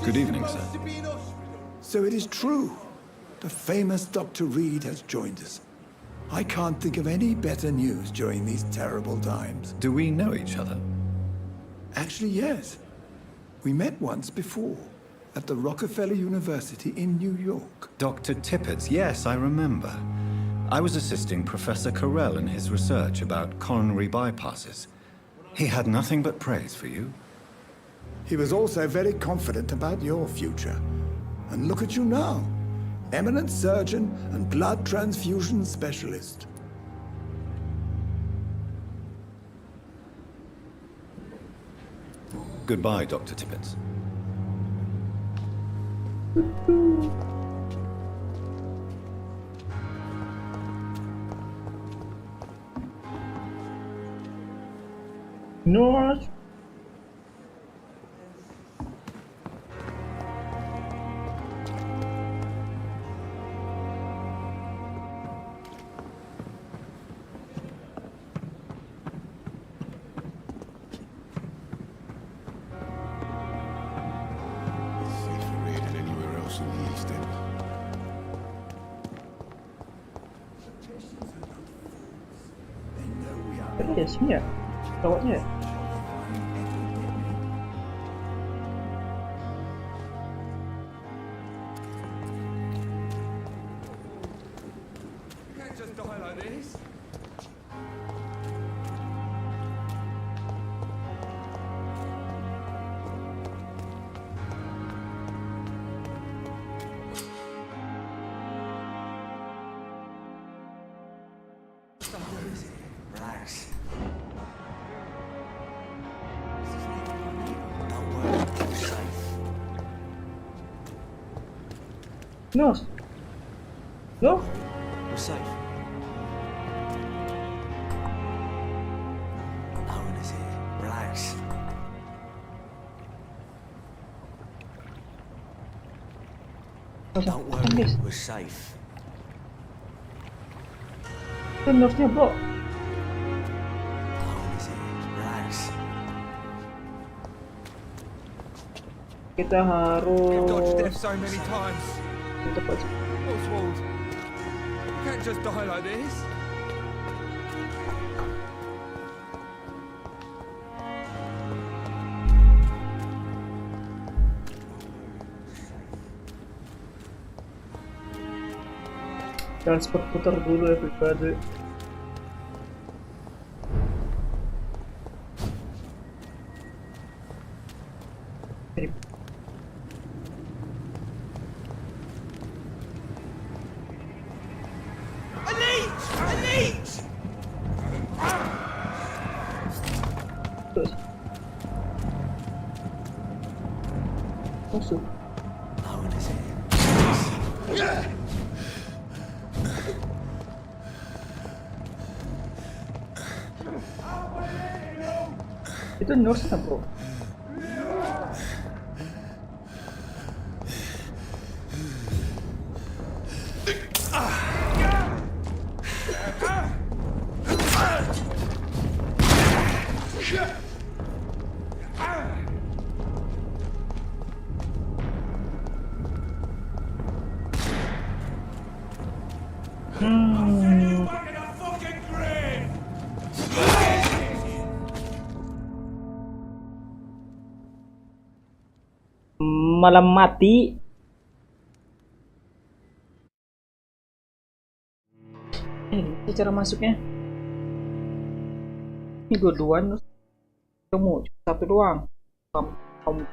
Good evening, sir. So it is true. The famous Dr. Reed has joined us. I can't think of any better news during these terrible times. Do we know each other? Actually, yes. We met once before, at the Rockefeller University in New York. Dr. Tippett, yes, I remember. I was assisting Professor Carell in his research about coronary bypasses. He had nothing but praise for you. He was also very confident about your future. And look at you now. Eminent surgeon and blood transfusion specialist. Goodbye, Dr. Tippett. North. Ya sini ya, lawatnya ya. No. No? We're safe. No one is here. Relax. Don't worry, we're safe. Nerfnya bro. No one is here. Relax. Kita harus Dodged death so many times. Oswald, you can't just die like this. Transport putar dulu everybody. Musuh. Itu nurse bro. Malah mati. Ini cara masuknya. Ini gue duluan, kamu satu doang. Kamu.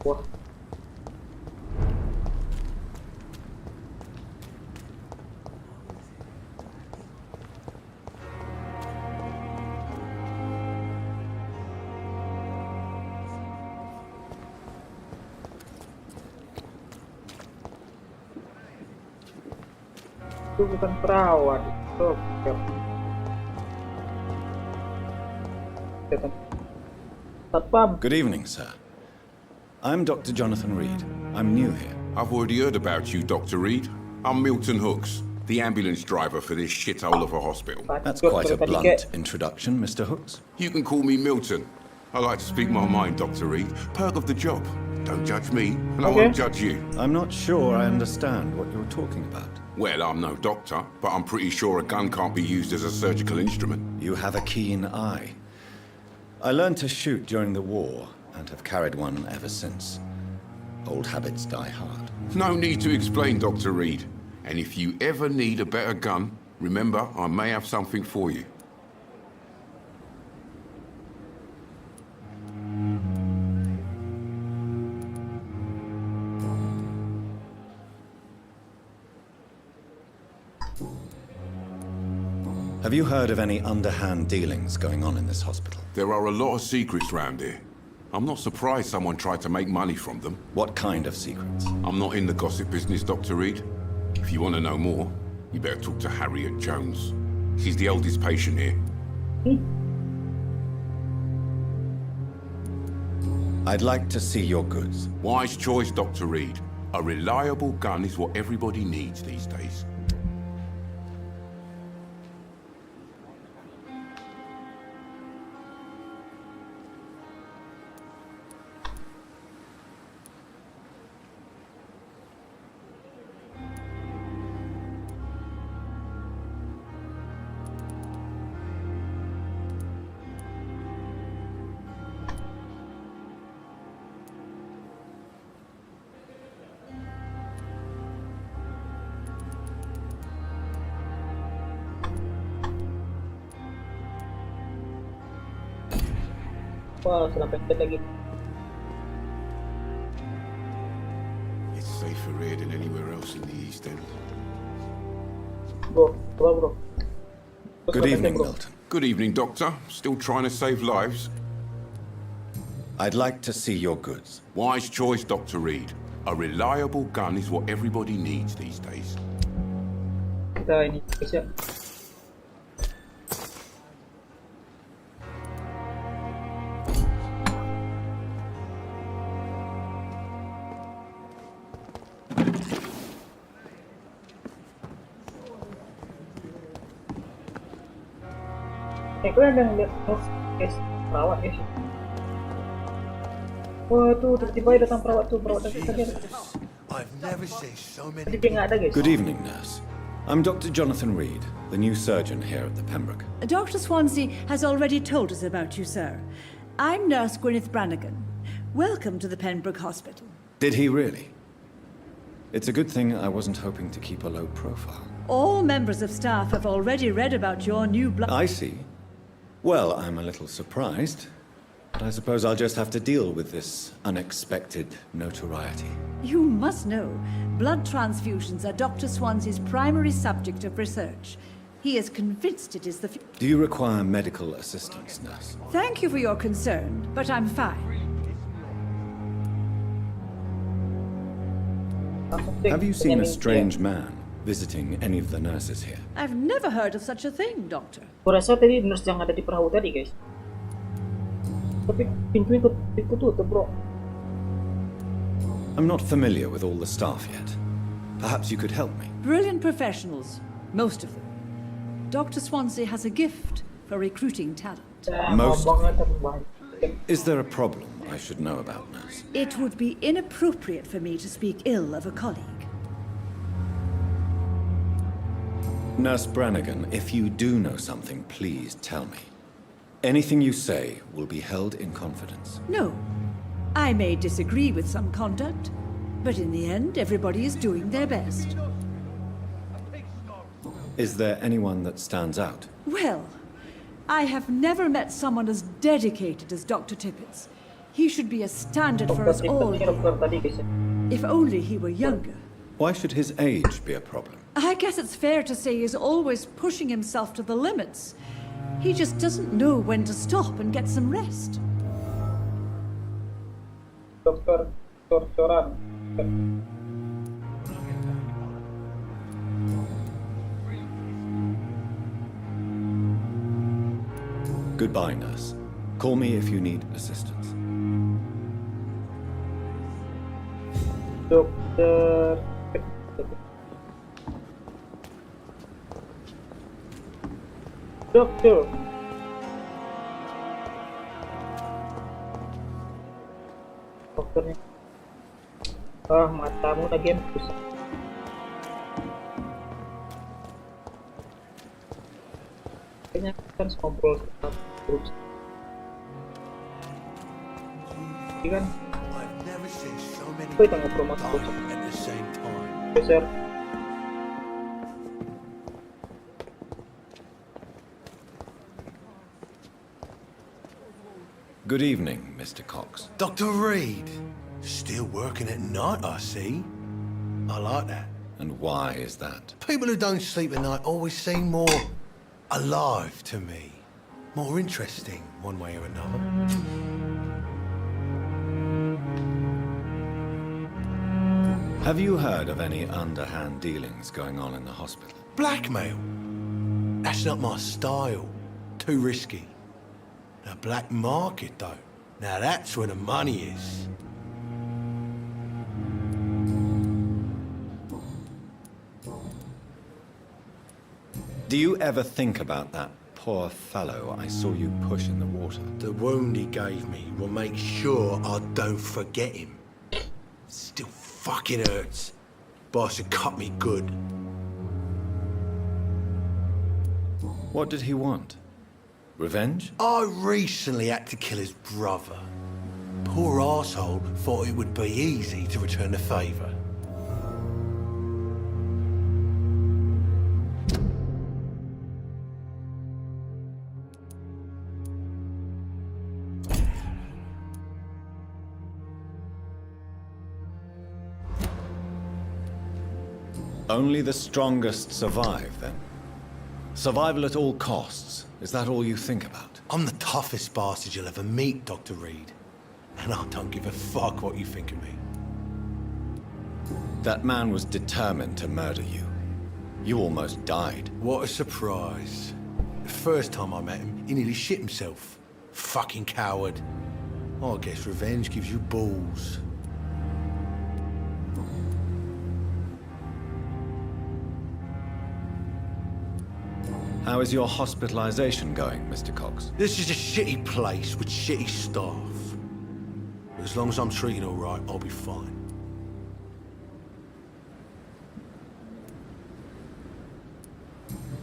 Wah. Itu bukan perawat, itu dokter. Satpam. Good evening, sir. I'm Dr. Jonathan Reed. I'm new here. I've already heard about you, Dr. Reed. I'm Milton Hooks, the ambulance driver for this shithole of a hospital. That's quite a blunt introduction, Mr. Hooks. You can call me Milton. I like to speak my mind, Dr. Reed. Perk of the job. Don't judge me, and I won't judge you. I'm not sure I understand what you're talking about. Well, I'm no doctor, but I'm pretty sure a gun can't be used as a surgical instrument. You have a keen eye. I learned to shoot during the war, and have carried one ever since. Old habits die hard. No need to explain, Dr. Reed. And if you ever need a better gun, remember, I may have something for you. Have you heard of any underhand dealings going on in this hospital? There are a lot of secrets round here. I'm not surprised someone tried to make money from them. What kind of secrets? I'm not in the gossip business, Dr. Reed. If you want to know more, you better talk to Harriet Jones. She's the oldest patient here. I'd like to see your goods. Wise choice, Dr. Reed. A reliable gun is what everybody needs these days. Wah, sudah pencet lagi. It's safer here than anywhere else in the East End. Bro, bro. Good evening, Milton. Good evening, Doctor. Still trying to save lives? I'd like to see your goods. Wise choice, Dr. Reed. A reliable gun is what everybody needs these days. Kita ini siap. Kalian yang lihat guys, perawat guys. Wah tuh tiba-tiba datang perawat tuh, perawat tadi. I've never seen so many. Tadi dia nggak ada guys. Good evening, nurse. I'm Dr. Jonathan Reed, the new surgeon here at the Pembroke. Dr. Swansea has already told us about you, sir. I'm Nurse Gwyneth Brannigan. Welcome to the Pembroke Hospital. Did he really? It's a good thing I wasn't hoping to keep a low profile. All members of staff have already read about your new blood. I see. Well, I'm a little surprised, but I suppose I'll just have to deal with this unexpected notoriety. You must know, blood transfusions are Dr. Swansea's primary subject of research. He is convinced it is the Do you require medical assistance, nurse? Thank you for your concern, but I'm fine. Have you seen a strange man visiting any of the nurses here? I've never heard of such a thing, Doctor. Gua rasa tadi nurse yang ada di perahu tadi guys. Tapi pintu ikut tutup bro. I'm not familiar with all the staff yet. Perhaps you could help me. Brilliant professionals, most of them. Dr. Swansea has a gift for recruiting talent. Most. Is there a problem I should know about, nurse? It would be inappropriate for me to speak ill of a colleague. Nurse Brannigan, if you do know something, please tell me. Anything you say will be held in confidence. No. I may disagree with some conduct, but in the end, everybody is doing their best. Is there anyone that stands out? Well, I have never met someone as dedicated as Dr. Tippett. He should be a standard for us all here. If only he were younger. Why should his age be a problem? I guess it's fair to say he's always pushing himself to the limits. He just doesn't know when to stop and get some rest. Dokter cor-coran. Goodbye, nurse. Call me if you need assistance. Dokter. Dokter. Dokternya. Ah, matamu lagi empus. Kayaknya kan ngobrol tentang grup. Ini kan. Kita ngobrol mas grup. Geser. Good evening, Mr. Cox. Dr. Reed, still working at night, I see. I like that. And why is that? People who don't sleep at night always seem more alive to me. More interesting, one way or another. Have you heard of any underhand dealings going on in the hospital? Blackmail? That's not my style. Too risky. The black market, though. Now that's where the money is. Do you ever think about that poor fellow I saw you push in the water? The wound he gave me will make sure I don't forget him. Still fucking hurts. Boss had cut me good. What did he want? Revenge? I recently had to kill his brother. Poor arsehole thought it would be easy to return the favour. Only the strongest survive, then? Survival at all costs. Is that all you think about? I'm the toughest bastard you'll ever meet, Dr. Reed. And I don't give a fuck what you think of me. That man was determined to murder you. You almost died. What a surprise. The first time I met him, he nearly shit himself. Fucking coward. I guess revenge gives you balls. How is your hospitalization going, Mr. Cox? This is a shitty place with shitty staff. But as long as I'm treated all right, I'll be fine.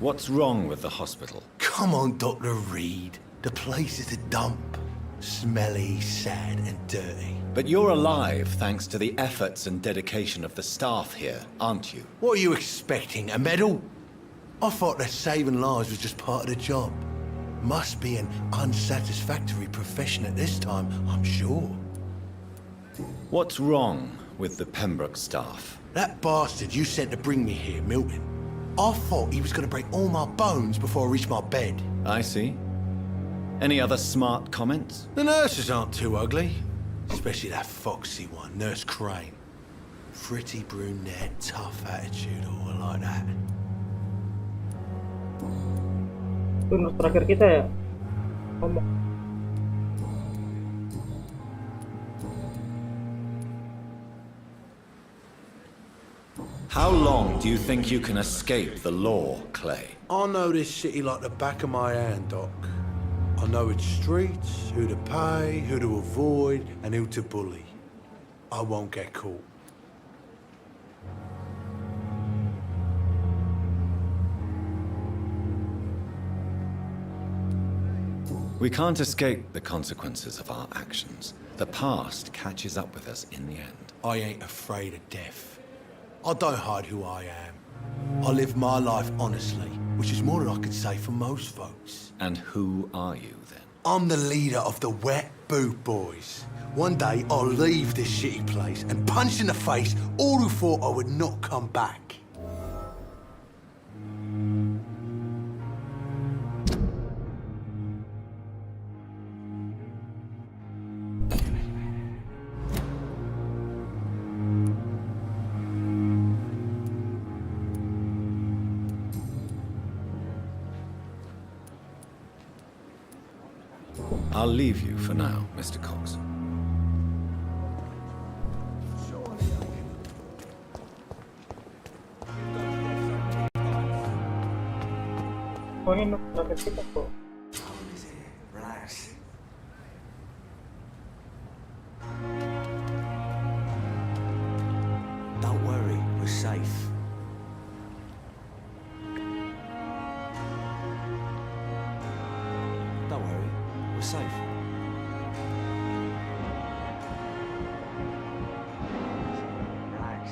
What's wrong with the hospital? Come on, Dr. Reed. The place is a dump. Smelly, sad, and dirty. But you're alive thanks to the efforts and dedication of the staff here, aren't you? What are you expecting, a medal? I thought that saving lives was just part of the job. Must be an unsatisfactory profession at this time, I'm sure. What's wrong with the Pembroke staff? That bastard you sent to bring me here, Milton. I thought he was going to break all my bones before I reached my bed. I see. Any other smart comments? The nurses aren't too ugly. Especially that foxy one, Nurse Crane. Pretty brunette, tough attitude, all like that. Turun terakhir kita ya. Ngomong. How long do you think you can escape the law, Clay? I know this city like the back of my hand, Doc. I know its streets, who to pay, who to avoid, and who to bully. I won't get caught. We can't escape the consequences of our actions. The past catches up with us in the end. I ain't afraid of death. I don't hide who I am. I live my life honestly, which is more than I could say for most folks. And who are you, then? I'm the leader of the Wet Boot Boys. One day, I'll leave this shitty place and punch in the face all who thought I would not come back. I'll leave you for now, Mr. Cox. Oh, ini roket kita kok. Relax. Don't worry, we're safe. Don't worry, we're safe. Relax.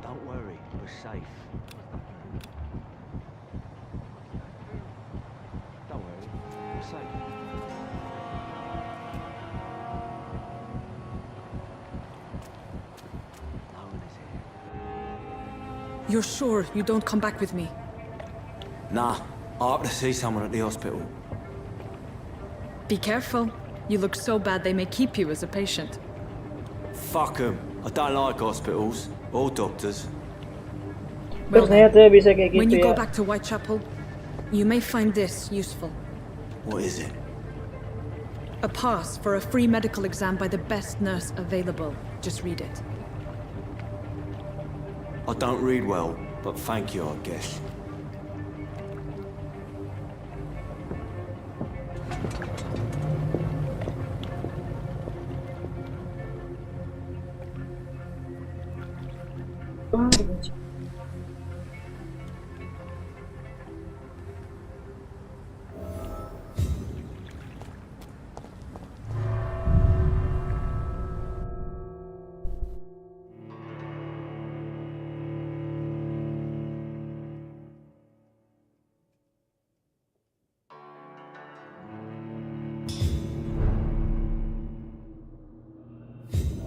Don't worry, we're safe. Don't worry, we're safe. No one is here. You're sure you don't come back with me? Nah, I have to see someone at the hospital. Be careful. You look so bad they may keep you as a patient. Fuck 'em. I don't like hospitals or doctors. Well, Ternyata bisa kayak when gitu you go ya. back to Whitechapel, you may find this useful. What is it? A pass for a free medical exam by the best nurse available. Just read it. I don't read well, but thank you, I guess.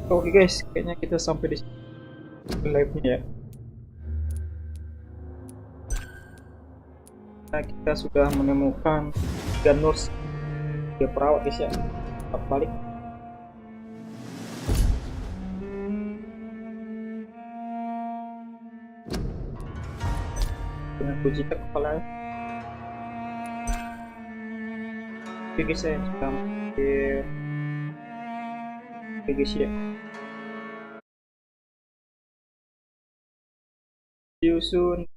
Oke guys, kayaknya kita sampai di live-nya ya. Nah, kita sudah menemukan 3 nurse, 3 perawat guys ya. Kita balik. Dengan kunci kepala. Oke guys ya, sudah hampir. Oke guys ya. See you soon.